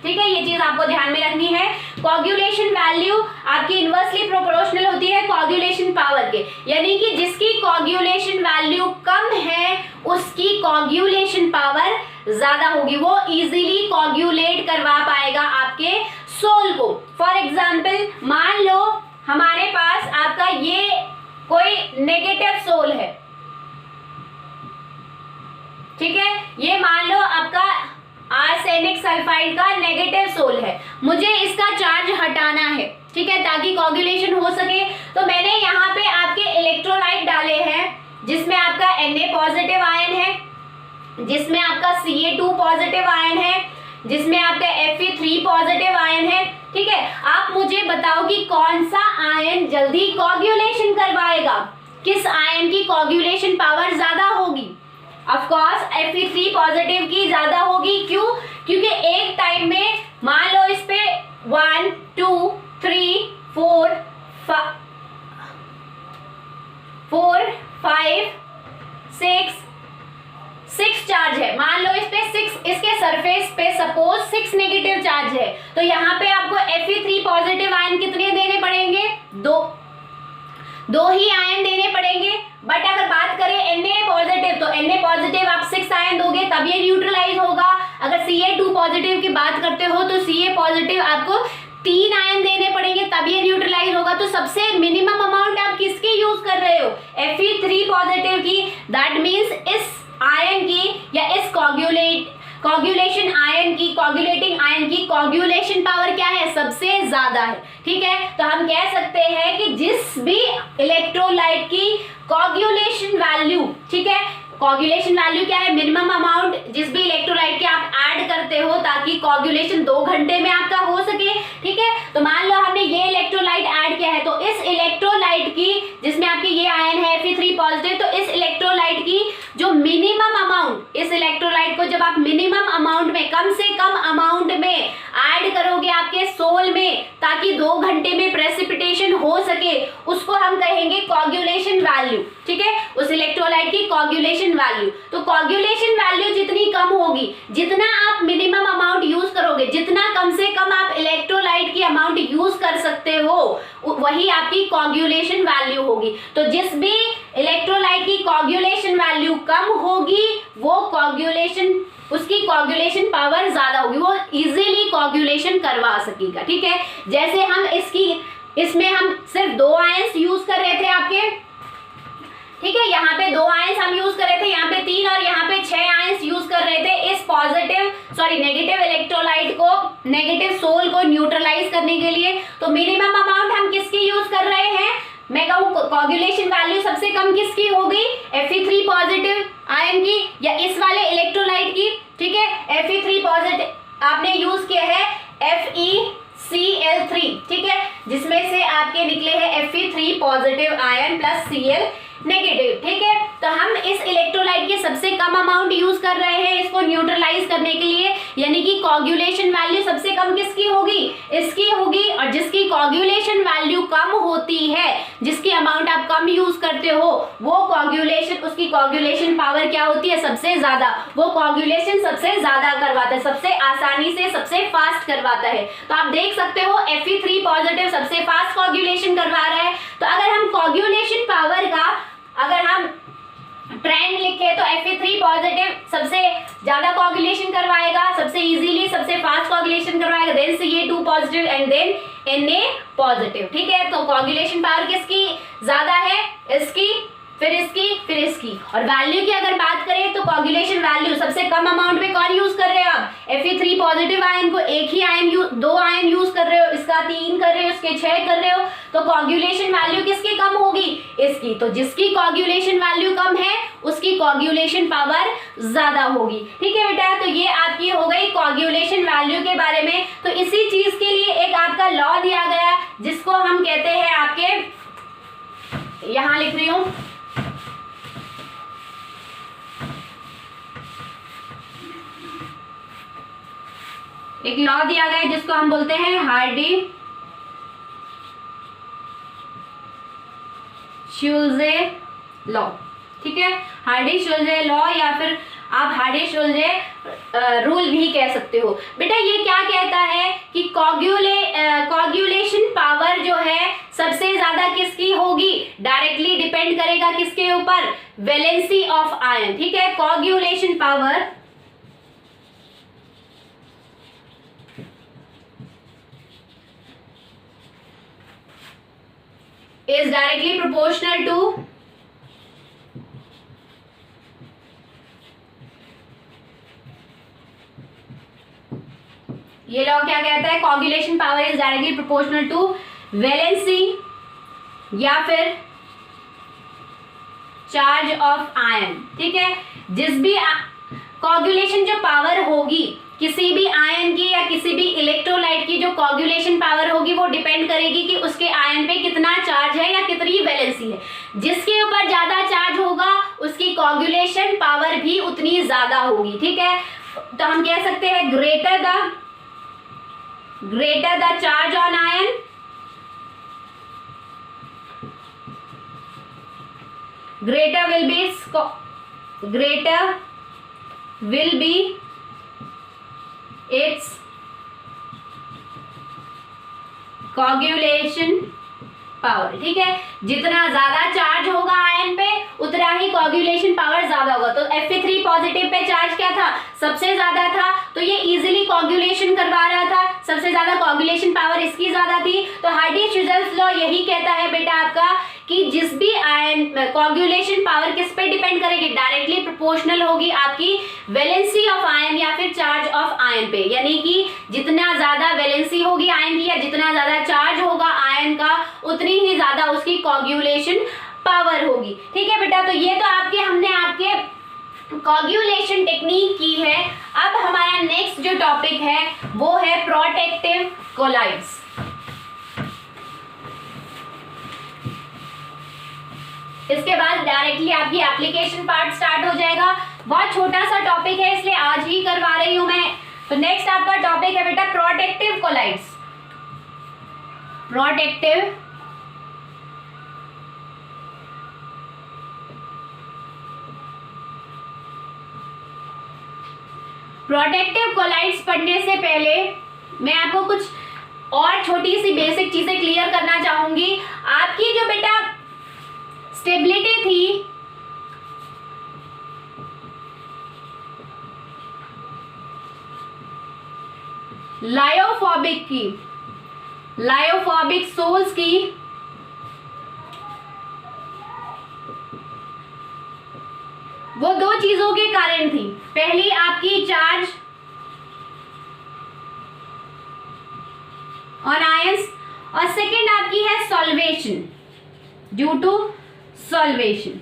ठीक है, ये चीज आपको ध्यान में रखनी है, कोagulation वैल्यू आपकी इनवर्सली प्रोपोर्शनल होती है कोagulation पावर के, यानी कि जिसकी कोagulation वैल्यू कम है उसकी कोagulation पावर ज्यादा होगी, वो इजीली कोagulate करवा पाएगा आपके सोल को। फॉर एग्जाम्पल मान लो हमारे पास आपका ये कोई नेगेटिव सोल है, ठीक है, ये मान लो आपका आर्सेनिक सल्फाइड का नेगेटिव सोल है, मुझे इसका चार्ज हटाना है, ठीक है, ताकि कोagulation हो सके। तो मैंने यहाँ पे आपके इलेक्ट्रोलाइट डाले हैं जिसमें आपका Na पॉजिटिव आयन है, जिसमें आपका Ca2 पॉजिटिव आयन है, जिसमें आपका Fe3 पॉजिटिव आयन है। ठीक है, आप मुझे बताओ कि कौन सा आयन जल्दी कोagulation करवाएगा, किस आयन की कोagulation पावर ज्यादा होगी? ऑफ कोर्स Fe3 पॉजिटिव की ज्यादा होगी। क्यों? क्योंकि एक टाइम में मान लो इस पे 1 2 3 4 5 5 6 चार्ज है, मान लो इस पे 6, इसके सरफेस पे सपोज 6 नेगेटिव चार्ज है, तो यहाँ पे आपको Fe3 पॉजिटिव आयन कितने देने पड़ेंगे? दो ही आयन देने पड़ेंगे। बट अगर बात करें Na पॉजिटिव, तो Na पॉजिटिव आप 6 आयन दोगे तब ये न्यूट्रलाइज होगा। अगर Ca2 पॉजिटिव की बात करते हो तो Ca पॉजिटिव आपको 3 आयन देने पड़ेंगे तब ये न्यूट्रलाइज होगा। तो सबसे मिनिमम अमाउंट आप किसकी यूज कर रहे हो? Fe3 पॉजिटिव की। दैट मीन्स इस आयन की या इस कोगुलेटिंग आयन की कोगुलेशन पावर क्या है? सबसे ज्यादा है। ठीक है, तो हम कह सकते हैं कि जिस भी इलेक्ट्रोलाइट की कोगुलेशन वैल्यू, ठीक है, कोगुलेशन वैल्यू क्या है? मिनिमम अमाउंट जिस भी इलेक्ट्रोलाइट के आप ऐड करते हो ताकि कोगुलेशन 2 घंटे में आपका हो सके। ठीक है, तो मान लो हमने ये इलेक्ट्रोलाइट ऐड किया है, तो इस इलेक्ट्रोलाइट की, जिसमें आपके ये आयन है Fe3 पॉजिटिव, तो इस इलेक्ट्रोलाइट की जो मिनिमम अमाउंट, इस इलेक्ट्रोलाइट को जब आप मिनिमम अमाउंट में, कम से कम अमाउंट में ऐड करोगे आपके सोल में ताकि 2 घंटे में प्रेसिपिटेशन हो सके, उसको हम कहेंगे कोगुलेशन वैल्यू। ठीक है, उस इलेक्ट्रोलाइट की कोगुलेशन वैल्यू। तो कोगुलेशन वैल्यू जितनी कम होगी, जितना आप मिनिमम अमाउंट यूज करोगे, जितना कम से कम आप इलेक्ट्रोलाइट की अमाउंट यूज कर सकते हो, वही आपकी कोगुलेशन वैल्यू होगी। तो जिस भी इलेक्ट्रोलाइट की कोगुलेशन वैल्यू कम होगी, वो उसकी कोगुलेशन पावर ज्यादा होगी, वो इजीली कोगुलेशन करवा सकेगा। ठीक है, जैसे हम इसमें हम सिर्फ 2 आयंस यूज कर रहे थे आपके। ठीक है, यहाँ पे 2 आयंस हम यूज कर रहे थे, यहाँ पे 3 और यहाँ पे 6 आयंस यूज कर रहे थे इस नेगेटिव इलेक्ट्रोलाइट को, नेगेटिव सोल को न्यूट्रलाइज करने के लिए। तो मिनिमम अमाउंट हम किसकी यूज कर रहे हैं? मैं कहूँ कोगुलेशन वैल्यू सबसे कम किसकी होगी? Fe3 पॉजिटिव आयन की या इस वाले इलेक्ट्रोलाइट की। ठीक है, Fe3 पॉजिटिव आपने यूज किया है FeCl3, ठीक है, जिसमें से आपके निकले हैं Fe3 positive ion plus Cl negative. ठीक है, तो हम इस इलेक्ट्रोलाइट की सबसे कम अमाउंट यूज कर रहे हैं इसको न्यूट्रलाइज करने के लिए, यानी कि कोगुलेशन वैल्यू सबसे कम किसकी होगी? इसकी होगी। और जिसकी कोगुलेशन वैल्यू कम होती है, जिसकी अमाउंट आप कम यूज करते हो, वो उसकी कोगुलेशन पावर क्या होती है? सबसे ज्यादा। वो कोगुलेशन सबसे ज्यादा करवाता है, सबसे आसानी से, सबसे फास्ट करवाता है। तो आप देख सकते हो Fe3 पॉजिटिव सबसे फास्ट कोगुलेशन करवा रहा है। तो अगर हम कोगुलेशन पावर का अगर हम ट्रेंड लिखे तो Fe3 पॉजिटिव सबसे ज्यादा कोगुलेशन करवाएगा, सबसे इजीली, सबसे फास्ट कोगुलेशन करवाएगा, then Ca2 positive and then Na positive. ठीक है, तो कोगुलेशन पावर किसकी ज्यादा है? इसकी, फिर इसकी, फिर इसकी। और वैल्यू की अगर बात करें तो कोगुलेशन वैल्यू सबसे कम अमाउंट में कौन यूज कर रहे हो आप? Fe3 पॉजिटिव आयन को 2 आयन यूज कर रहे हो, इसका 3 कर रहे हो, इसके 6 कर रहे हो, तो कोगुलेशन वैल्यू किसकी कम होगी? इसकी। तो जिसकी कोगुलेशन वैल्यू कम है उसकी कोगुलेशन पावर ज्यादा होगी। ठीक है बेटा, तो ये आपकी हो गई कोगुलेशन वैल्यू के बारे में। तो इसी चीज के लिए एक आपका लॉ दिया गया जिसको हम कहते हैं आपके, यहां लिख रही हूं, एक लॉ दिया गया है जिसको हम बोलते हैं हार्डी-शुल्जे लॉ। ठीक है, हार्डी-शुल्जे लॉ या फिर आप हार्डी-शुल्जे रूल भी कह सकते हो। बेटा ये क्या कहता है कि कोगुलेशन पावर जो है सबसे ज्यादा किसकी होगी? डायरेक्टली डिपेंड करेगा किसके ऊपर? Valency of ion. ठीक है, coagulation power is directly proportional to ये लॉ क्या कहता है? Coagulation power is directly proportional to valency या फिर चार्ज ऑफ आयन। ठीक है, जिस भी कोगुलेशन जो पावर होगी किसी भी आयन की या किसी भी इलेक्ट्रोलाइट की, जो कोगुलेशन पावर होगी वो डिपेंड करेगी कि उसके आयन पे कितना चार्ज है या कितनी वैलेंसी है। जिसके ऊपर ज्यादा चार्ज होगा उसकी कोगुलेशन पावर भी उतनी ज्यादा होगी। ठीक है, तो हम कह सकते हैं greater the charge on ion, greater will be its coagulation power. ठीक है, जितना ज्यादा चार्ज होगा आयन पे उतना ही कोगुलेशन पावर ज्यादा होगा। तो Fe3 पॉजिटिव पे चार्ज क्या था, सबसे ज्यादा था, तो ये इजीली कोगुलेशन करवा रहा था, सबसे ज्यादा कोगुलेशन पावर इसकी ज्यादा थी। तो हार्डी-शुजर्स लॉ यही कहता है बेटा आपका कि जिस भी आयन कोगुलेशन पावर किस पे डिपेंड करेगी, डायरेक्टली प्रोपोर्शनल होगी आपकी वैलेंसी ऑफ आयन या फिर चार्ज ऑफ आयन पे। यानी कि जितना ज्यादा वैलेंसी होगी आयन की या जितना ज्यादा चार्ज होगा आयन का उतनी ही ज्यादा उसकी कोगुलेशन पावर होगी। ठीक है बेटा, तो ये तो हमने आपके कोगुलेशन टेक्निक की है। अब हमारा नेक्स्ट जो टॉपिक है वो है प्रोटेक्टिव कोलाइड्स। इसके बाद डायरेक्टली आपकी एप्लीकेशन पार्ट स्टार्ट हो जाएगा। बहुत छोटा सा टॉपिक है इसलिए आज ही करवा रही हूं मैं। तो नेक्स्ट आपका टॉपिक है बेटा प्रोटेक्टिव कोलाइड्स। प्रोटेक्टिव कोलाइड्स पढ़ने से पहले मैं आपको कुछ और छोटी सी बेसिक चीजें क्लियर करना चाहूंगी। आपकी जो बेटा स्टेबिलिटी थी लायोफोबिक सोल्स की, वो दो चीजों के कारण थी। पहली आपकी चार्ज ऑन आयंस और सेकंड आपकी है सॉल्वेशन, ड्यू टू सॉल्वेशन।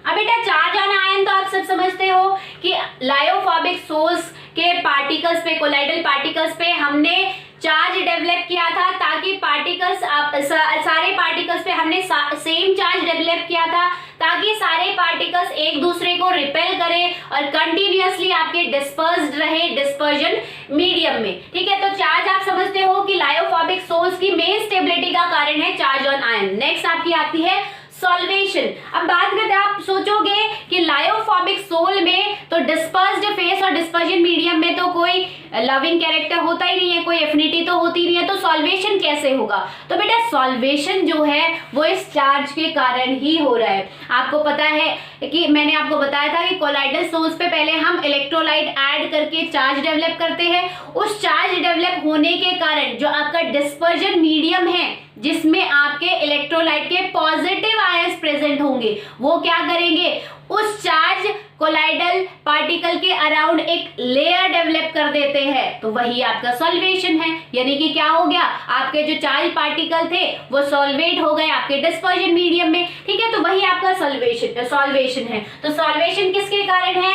अब बेटा चार्ज ऑन आयन तो आप सब समझते हो कि लायोफोबिक सोल्स के पार्टिकल्स पे, कोलाइडल पार्टिकल्स पे हमने चार्ज डेवलप किया था ताकि पार्टिकल्स सारे पार्टिकल्स पे हमने सेम चार्ज डेवलप किया था ताकि सारे पार्टिकल्स एक दूसरे को रिपेल करें और कंटिन्यूअसली आपके डिस्पर्स्ड रहे डिस्पर्जन मीडियम में। ठीक है, तो चार्ज आप समझते हो कि लायोफोबिक सोल्स की मेन स्टेबिलिटी का कारण है चार्ज ऑन आयन। नेक्स्ट आपकी आती है सॉल्वेशन। अब बात करते हैं, आप सोचोगे कि लायोफोबिक सोल में तो डिस्पर्स्ड फेस और डिस्पर्जन मीडियम में तो कोई लविंग कैरेक्टर होता ही नहीं है, कोई एफिनिटी तो होती नहीं है, तो सॉल्वेशन कैसे होगा? तो बेटा सॉल्वेशन जो है वो इस चार्ज के कारण ही हो रहा है। आपको पता है कि मैंने आपको बताया था कि कोलाइडल सोल्स पे पहले हम इलेक्ट्रोलाइट ऐड करके चार्ज डेवलप करते हैं। उस चार्ज डेवलप होने के कारण जो आपका डिस्पर्जन मीडियम है जिसमें आपके इलेक्ट्रोलाइट के पॉजिटिव आयंस प्रेजेंट होंगे, वो क्या करेंगे, उस चार्ज कोलाइडल पार्टिकल के अराउंड एक लेयर डेवलप कर देते हैं। तो वही आपका सॉल्वेशन है। यानी कि क्या हो गया, आपके जो चार्ज पार्टिकल थे वो सॉल्वेट हो गए आपके डिस्पर्जन मीडियम में। ठीक है, तो वही आपका सॉल्वेशन है। तो सॉल्वेशन किसके कारण है,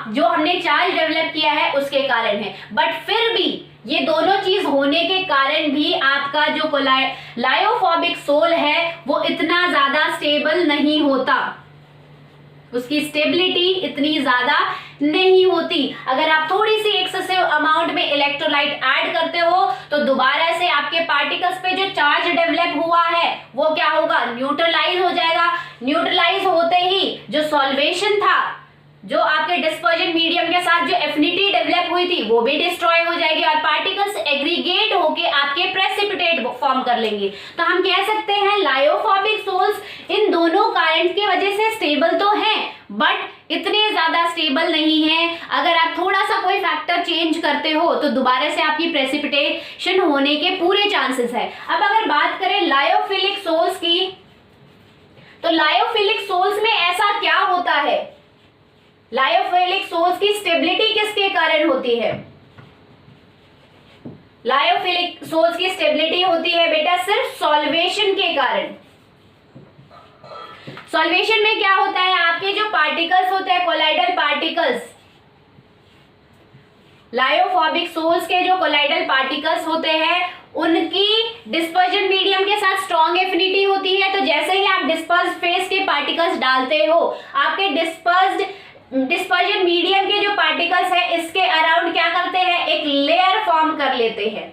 जो हमने चार्ज डेवलप किया है उसके कारण है। बट फिर भी ये दोनों चीज होने के कारण भी आपका जो लायोफोबिक सोल है वो इतना ज्यादा स्टेबल नहीं होता, उसकी स्टेबिलिटी इतनी ज्यादा नहीं होती। अगर आप थोड़ी सी एक्सेसिव अमाउंट में इलेक्ट्रोलाइट ऐड करते हो तो दोबारा से आपके पार्टिकल्स पे जो चार्ज डेवलप हुआ है वो क्या होगा, न्यूट्रलाइज हो जाएगा। न्यूट्रलाइज होते ही जो सॉल्वेशन था, जो आपके डिस्पर्जन मीडियम के साथ जो एफिनिटी डेवलप हुई थी वो भी डिस्ट्रॉय हो जाएगी और पार्टिकल्स एग्रीगेट होके आपके प्रेसिपिटेट फॉर्म कर लेंगे। तो हम कह सकते हैं लायोफोबिक सोल्स इन दोनों कारण की वजह से स्टेबल तो हैं बट इतने ज्यादा स्टेबल नहीं है। अगर आप थोड़ा सा कोई फैक्टर चेंज करते हो तो दोबारा से आपकी प्रेसिपिटेशन होने के पूरे चांसेस है। अब अगर बात करें लायोफिलिक सोल्स की, तो लायोफिलिक सोल्स में ऐसा क्या होता है, लायोफिलिक सोल्स की स्टेबिलिटी किसके कारण होती है? लायोफिलिक सोल्स की स्टेबिलिटी होती है बेटा सिर्फ सॉल्वेशन के कारण। सॉल्वेशन में क्या होता है, आपके जो पार्टिकल्स होते हैं कोलाइडल पार्टिकल्स, लायोफोबिक सोल्स के जो कोलाइडल पार्टिकल्स होते हैं उनकी डिस्पर्जन मीडियम के साथ स्ट्रॉन्ग एफिनिटी होती है। तो जैसे ही आप डिस्पर्स्ड फेस के पार्टिकल्स डालते हो, आपके डिस्पर्जन मीडियम के जो पार्टिकल्स है इसके अराउंड क्या करते हैं, एक लेयर फॉर्म कर लेते हैं।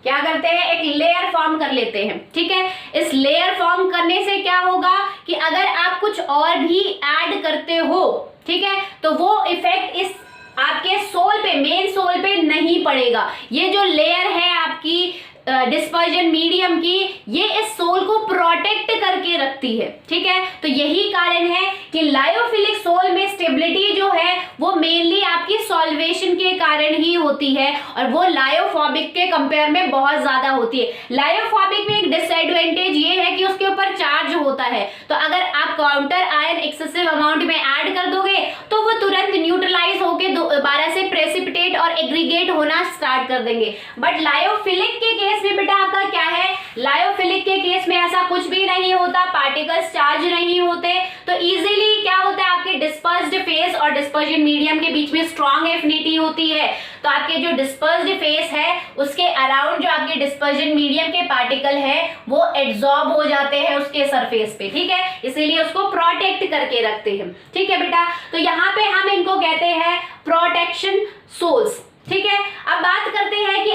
क्या करते हैं, एक लेयर फॉर्म कर लेते हैं। ठीक है, इस लेयर फॉर्म करने से क्या होगा कि अगर आप कुछ और भी ऐड करते हो, ठीक है, तो वो इफेक्ट इस आपके सोल पे, मेन सोल पे नहीं पड़ेगा। ये जो लेयर है आपकी डिस्पर्जन मीडियम की, ये इस सोल को प्रोटेक्ट करके रखती है। ठीक है, तो यही कारण है कि लायोफिलिक सोल में स्टेबिलिटी जो है वो मेनली आपकी सॉल्वेशन के कारण ही होती है, और वो लायोफोबिक के कंपेयर में बहुत ज्यादा होती है। लायोफोबिक में एक डिसएडवांटेज ये है कि उसके ऊपर चार्ज होता है, तो अगर आप काउंटर आयन एक्सेसिव अमाउंट में ऐड कर दोगे तो वो तुरंत न्यूट्रलाइज होकर दोबारा से प्रेसिपिटेट और एग्रीगेट होना स्टार्ट कर देंगे। बट लायोफिलिक के केस में बेटा आपका क्या है, लायोफिलिक के केस में ऐसा कुछ भी नहीं होता, पार्टिकल्स चार्ज नहीं होते, तो इजीली क्या होता है, आपके डिस्पर्स्ड फेस और डिस्पर्जन मीडियम के बीच में स्ट्रॉन्ग एफिनिटी होती है, तो आपके जो डिस्पर्स्ड फेस है उसके अराउंड जो आपके डिस्पर्जन मीडियम के पार्टिकल है वो एब्जॉर्ब हो जाते हैं उसके सरफेस पे। ठीक है, इसीलिए उसको प्रोटेक्ट करके रखते हैं। ठीक है बेटा, तो यहाँ पे हम इनको कहते हैं प्रोटेक्शन सोल्स। ठीक है, अब बात करते हैं कि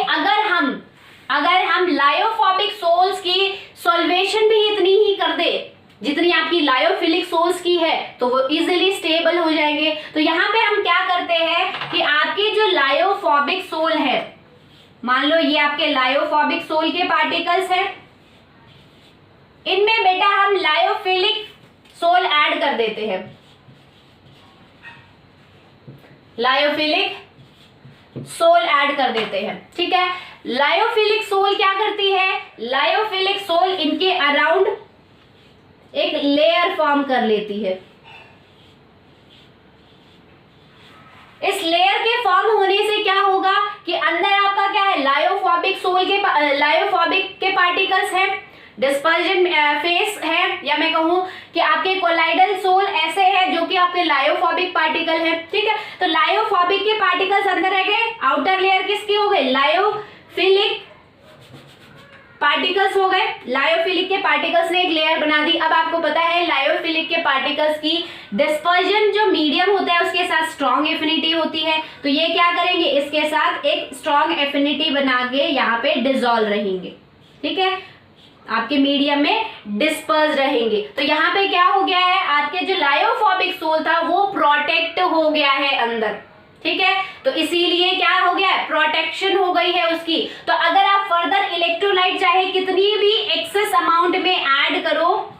अगर हम लायोफोबिक सोल्स की सॉल्वेशन भी इतनी ही कर दे जितनी आपकी लायोफिलिक सोल्स की है, तो वो इजीली स्टेबल हो जाएंगे। तो यहाँ पे हम क्या करते हैं कि आपके जो लायोफोबिक सोल है, मान लो ये आपके लायोफोबिक सोल के पार्टिकल्स हैं, इनमें बेटा हम लायोफिलिक सोल ऐड कर देते हैं। लायोफिलिक सोल ऐड कर देते हैं। ठीक है, लायोफिलिक सोल क्या करती है, लायोफिलिक सोल इनके अराउंड एक लेयर फॉर्म कर लेती है। इस लेयर के फॉर्म होने से क्या होगा कि अंदर आपका क्या है, लायोफोबिक सोल के लायोफोबिक के पार्टिकल्स हैं, डिस्पर्जन फेस है, या मैं कहूं कि आपके कोलाइडल सोल ऐसे है जो कि आपके लायोफोबिक पार्टिकल है। ठीक है, तो लायोफोबिक के पार्टिकल्स अंदर रह गए, आउटर लेयर किसकी हो गई, लायोफिलिक पार्टिकल्स हो गए। लायोफिलिक के पार्टिकल्स ने एक लेयर बना दी। अब आपको पता है लायोफिलिक के पार्टिकल्स की डिस्पर्जन जो मीडियम होता है उसके साथ स्ट्रॉन्ग एफिनिटी होती है, तो ये क्या करेंगे, इसके साथ एक स्ट्रॉन्ग एफिनिटी बना के यहाँ पे डिसॉल्व रहेंगे। ठीक है, आपके मीडियम में डिस्पर्स रहेंगे। तो यहाँ पे क्या हो गया है, आपके जो लायोफोबिक सोल था वो प्रोटेक्ट हो गया है अंदर। ठीक है, तो इसीलिए क्या हो गया, प्रोटेक्शन हो गई है उसकी। तो अगर आप फर्दर इलेक्ट्रोलाइट चाहे कितनी भी एक्सेस अमाउंट में ऐड करो,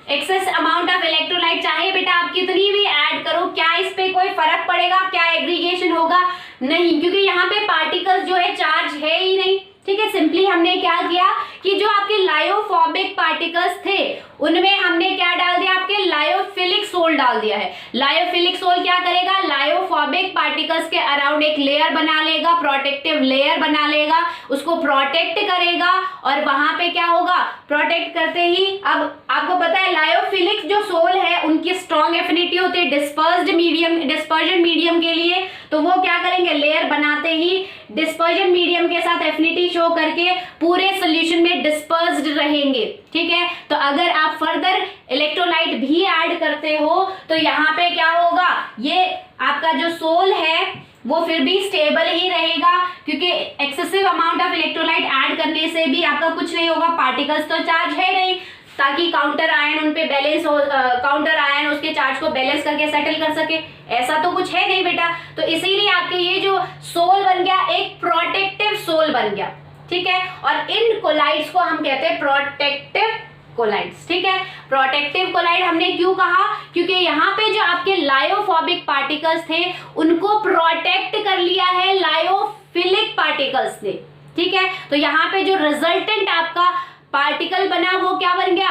एक्सेस अमाउंट ऑफ इलेक्ट्रोलाइट चाहे बेटा आप कितनी भी ऐड करो, क्या इस पे कोई फर्क पड़ेगा, क्या एग्रीगेशन होगा, नहीं, क्योंकि यहाँ पे पार्टिकल्स जो है चार्ज है ही नहीं। ठीक है, सिंपली हमने क्या किया कि जो आपके लायोफोबिक पार्टिकल्स थे उनमें हमने क्या डाल दिया, आपके लायोफिलिक सोल डाल दिया है। लायोफिलिक सोल क्या करेगा, लायोफोबिक पार्टिकल्स के अराउंड एक लेयर बना लेगा, प्रोटेक्टिव लेयर बना लेगा, उसको प्रोटेक्ट करेगा, और वहां पे क्या होगा, प्रोटेक्ट करते ही, अब आपको पता है लायोफिलिक जो सोल है उनकी स्ट्रॉन्ग एफिनिटी होती है डिस्पर्जन मीडियम के लिए, तो वो क्या करेंगे, लेयर बनाते ही डिस्पर्जन मीडियम के साथ एफिनिटी शो करके पूरे सोल्यूशन में डिस्पर्स्ड रहेंगे। ठीक है, तो अगर आप फर्दर इलेक्ट्रोलाइट भी ऐड करते हो तो यहाँ पे क्या होगा, ये आपका जो सोल है वो फिर भी स्टेबल ही रहेगा, क्योंकि excessive amount of electrolyte add करने से भी आपका कुछ नहीं होगा, पार्टिकल्स तो चार्ज है नहीं, ताकि काउंटर आयन उन पे बैलेंस हो, काउंटर आयन उसके चार्ज को बैलेंस करके सेटल कर सके, ऐसा तो कुछ है नहीं बेटा। तो इसीलिए आपके ये जो सोल बन गया एक प्रोटेक्टिव सोल बन गया। ठीक है, और इन कोलाइड्स को हम कहते हैं प्रोटेक्टिव कोलाइड्स। ठीक है, प्रोटेक्टिव कोलाइड हमने क्यों कहा, क्योंकि यहाँ पे जो आपके लायोफोबिक पार्टिकल्स थे उनको प्रोटेक्ट कर लिया है लायोफिलिक पार्टिकल्स ने। ठीक है, तो यहाँ पे जो रिजल्टेंट आपका पार्टिकल बना वो क्या बन गया,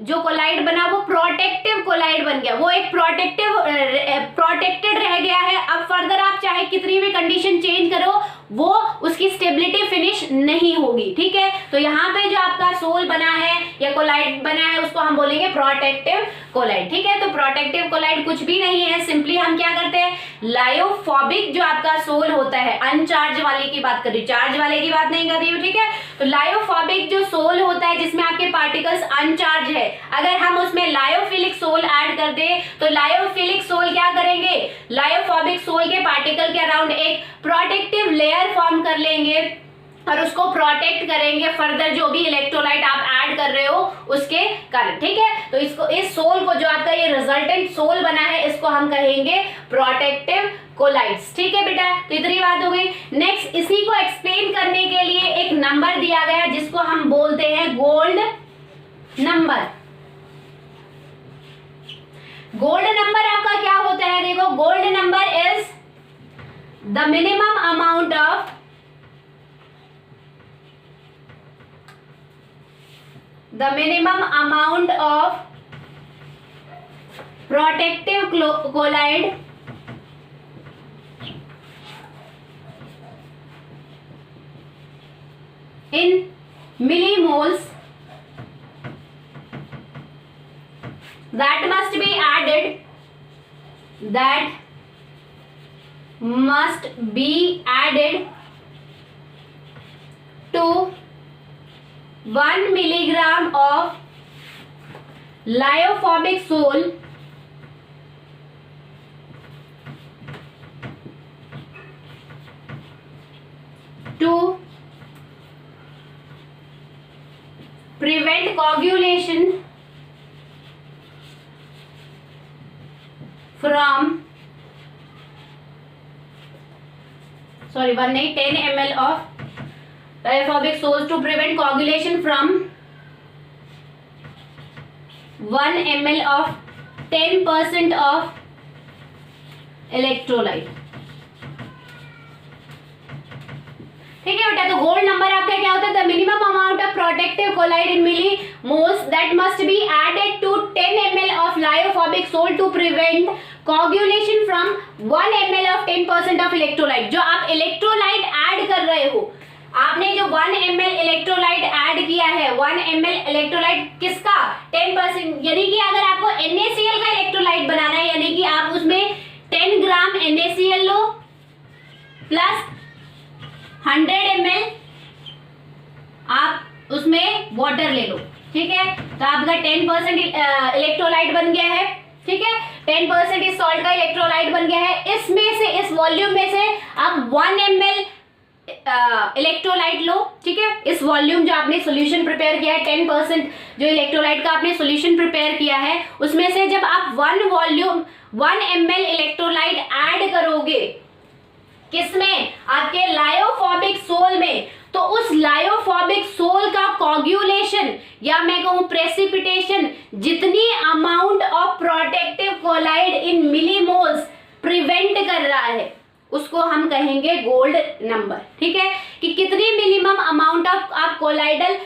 जो कोलाइड बना वो प्रोटेक्टिव कोलाइड बन गया, वो एक प्रोटेक्टेड रह गया है। अब फर्दर आप चाहे कितनी भी कंडीशन चेंज करो वो उसकी स्टेबिलिटी फिनिश नहीं होगी। ठीक है, तो यहाँ पे जो आपका सोल बना है या कोलाइड बना है उसको हम बोलेंगे प्रोटेक्टिव कोलाइड। ठीक है, तो प्रोटेक्टिव कोलाइड कुछ भी नहीं है, सिंपली हम क्या करते हैं, लायोफोबिक जो आपका सोल होता है, अनचार्ज वाले की बात कर रही हूँ, चार्ज वाले की बात नहीं कर रही हूँ। ठीक है, तो लायोफोबिक जो सोल होता है जिसमें आपके पार्टिकल्स अनचार्ज है, अगर हम उसमें लायोफिलिक सोल ऐड कर दे तो लायोफिलिक सोल क्या करेंगे, लायोफोबिक सोल के पार्टिकल के अराउंड एक प्रोटेक्टिव लेयर फॉर्म कर लेंगे और उसको प्रोटेक्ट करेंगे फर्दर जो भी इलेक्ट्रोलाइट आप ऐड कर रहे हो उसके कारण। ठीक है, तो इसको, इस सोल को, जो आपका ये रिजल्टेंट सोल बना है, इसको हम कहेंगे प्रोटेक्टिव कोलाइड्स। ठीक है बेटा, तो इतनी बात हो गई। नेक्स्ट, इसी को एक्सप्लेन करने के लिए एक नंबर दिया गया जिसको हम बोलते हैं गोल्ड नंबर। गोल्ड नंबर आपका क्या होता है, देखो, gold number is the minimum amount of protective collide in millimoles that must be added to 1 milligram of lyophobic sole to prevent coagulation from 10 ml of lyophobic soles to prevent coagulation from 1 ml of 10% of electrolyte। ठीक है बेटा, तो gold number आपका क्या होता है, the minimum amount of protective colloid in millimoles that must be added to 10 ml of lyophobic sol to prevent coagulation from 1 ml of 10% of electrolyte. जो आप इलेक्ट्रोलाइट ऐड कर रहे हो, आपने जो 1 ml इलेक्ट्रोलाइट ऐड किया है, 1 ml इलेक्ट्रोलाइट किसका, 10%, यानी कि अगर आपको NaCl का इलेक्ट्रोलाइट बनाना है, यानी कि आप उसमें 10 ग्राम NaCl लो प्लस 100 ml आप उसमें वाटर ले लो। ठीक है, तो आपका 10% इलेक्ट्रोलाइट बन गया है। ठीक है, 10% इस सॉल्ट का इलेक्ट्रोलाइट बन गया है। इसमें से, इस वॉल्यूम में से आप 1 ml इलेक्ट्रोलाइट लो। ठीक है, इस वॉल्यूम जो आपने सॉल्यूशन प्रिपेयर किया है, 10% जो इलेक्ट्रोलाइट का आपने सॉल्यूशन प्रिपेयर किया है, उसमें से जब आप 1 ml इलेक्ट्रोलाइट ऐड करोगे, किसमें, आपके लायोफोबिक सोल में, तो उस लायोफोबिक सोल का कोagulation या मैं कहूं प्रेसिपिटेशन, जितनी amount of protective colloid in millimoles prevent कर रहा है, उसको हम कहेंगे गोल्ड नंबर। ठीक है, कि कितनी मिनिमम अमाउंट ऑफ आप कोलाइडल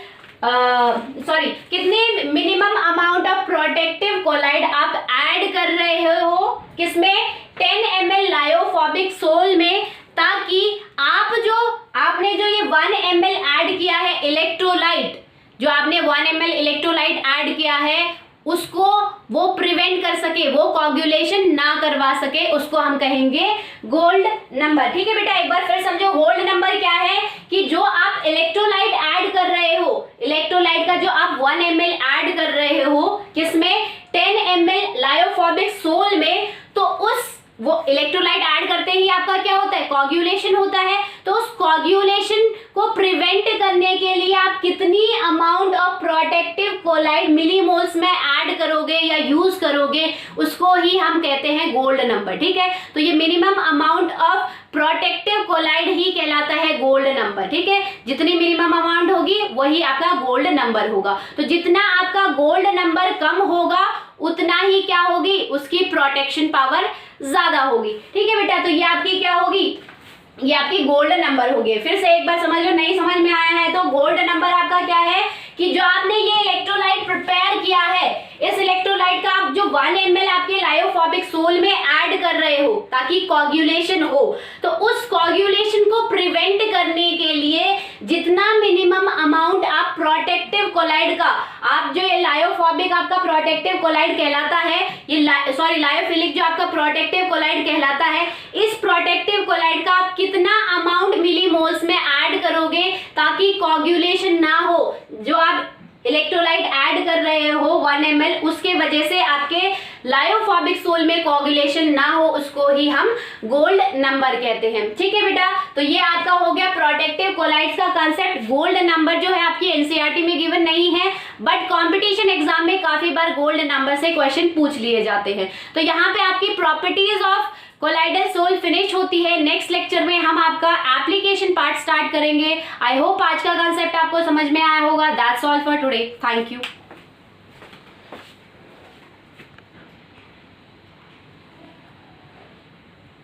कितनी minimum amount of protective colloid आप ऐड कर रहे हो, किसमें, 10 ml लायोफोबिक सोल में, ताकि आपने जो ये 1 ml ऐड किया है इलेक्ट्रोलाइट, जो आपने 1 ml इलेक्ट्रोलाइट ऐड किया है, उसको वो प्रिवेंट कर सके, वो कोagulation ना करवा सके, उसको हम कहेंगे गोल्ड नंबर। ठीक है बेटा, एक बार फिर समझो, गोल्ड नंबर क्या है, कि जो आप इलेक्ट्रोलाइट ऐड कर रहे हो, इलेक्ट्रोलाइट का जो आप 1 ml ऐड कर रहे हो, किसमें, 10 ml लायोफोबिक सोल में, तो उस वो इलेक्ट्रोलाइट ऐड करते ही आपका क्या होता है, कोagulation होता है। तो उस कोagulation को प्रिवेंट करने के लिए आप कितनी amount of protective colloid millimoles में ऐड करोगे या यूज करोगे, उसको ही हम कहते हैं गोल्ड नंबर। ठीक है, तो ये minimum amount of protective colloid ही कहलाता है गोल्ड नंबर। ठीक है, जितनी मिनिमम अमाउंट होगी वही आपका गोल्ड नंबर होगा। तो जितना आपका गोल्ड नंबर कम होगा, उतना ही क्या होगी, उसकी प्रोटेक्शन पावर ज्यादा होगी। ठीक है बेटा, तो ये आपकी क्या होगी, ये आपकी गोल्ड नंबर होगी। फिर से एक बार समझ लो, नहीं समझ में आया है तो गोल्ड नंबर आपका क्या है, कि जो आपने ये इलेक्ट्रोलाइट प्रिपेयर किया है, इस इलेक्ट्रोलाइट का आप जो 1 ml आपके लायोफोबिक सोल में ऐड कर रहे हो ताकि कोगुलेशन हो, तो उस कोगुलेशन को प्रिवेंट करने के लिए जितना मिनिमम अमाउंट आप प्रोटेक्टिव कोलाइड का, आप जो ये लायोफोबिक आपका प्रोटेक्टिव कोलाइड कहलाता है, ये लायोफिलिक जो आपका प्रोटेक्टिव कोलाइड कहलाता है, इस प्रोटेक्टिव कोलाइड का आप कितना अमाउंट मिलीमोल्स में ऐड करोगे ताकि कोगुलेशन ना हो, जो आप इलेक्ट्रोलाइट ऐड कर रहे हो 1 ml, उसके वजह से आपके लायोफोबिक सोल में कोगुलेशन ना हो, उसको ही हम गोल्ड नंबर कहते हैं। ठीक है बेटा, तो ये आपका हो गया प्रोटेक्टिव कोलाइड्स का कांसेप्ट। गोल्ड नंबर जो है आपकी एनसीईआरटी में गिवन नहीं है, बट कंपटीशन एग्जाम में काफी बार गोल्ड नंबर से क्वेश्चन पूछ लिए जाते हैं। तो यहाँ पे आपकी properties of colloidal sol finish होती है। नेक्स्ट लेक्चर में हम आपका एप्लीकेशन पार्ट स्टार्ट करेंगे। आई होप आज का कॉन्सेप्ट आपको समझ में आया होगा। That's all for today, thank you.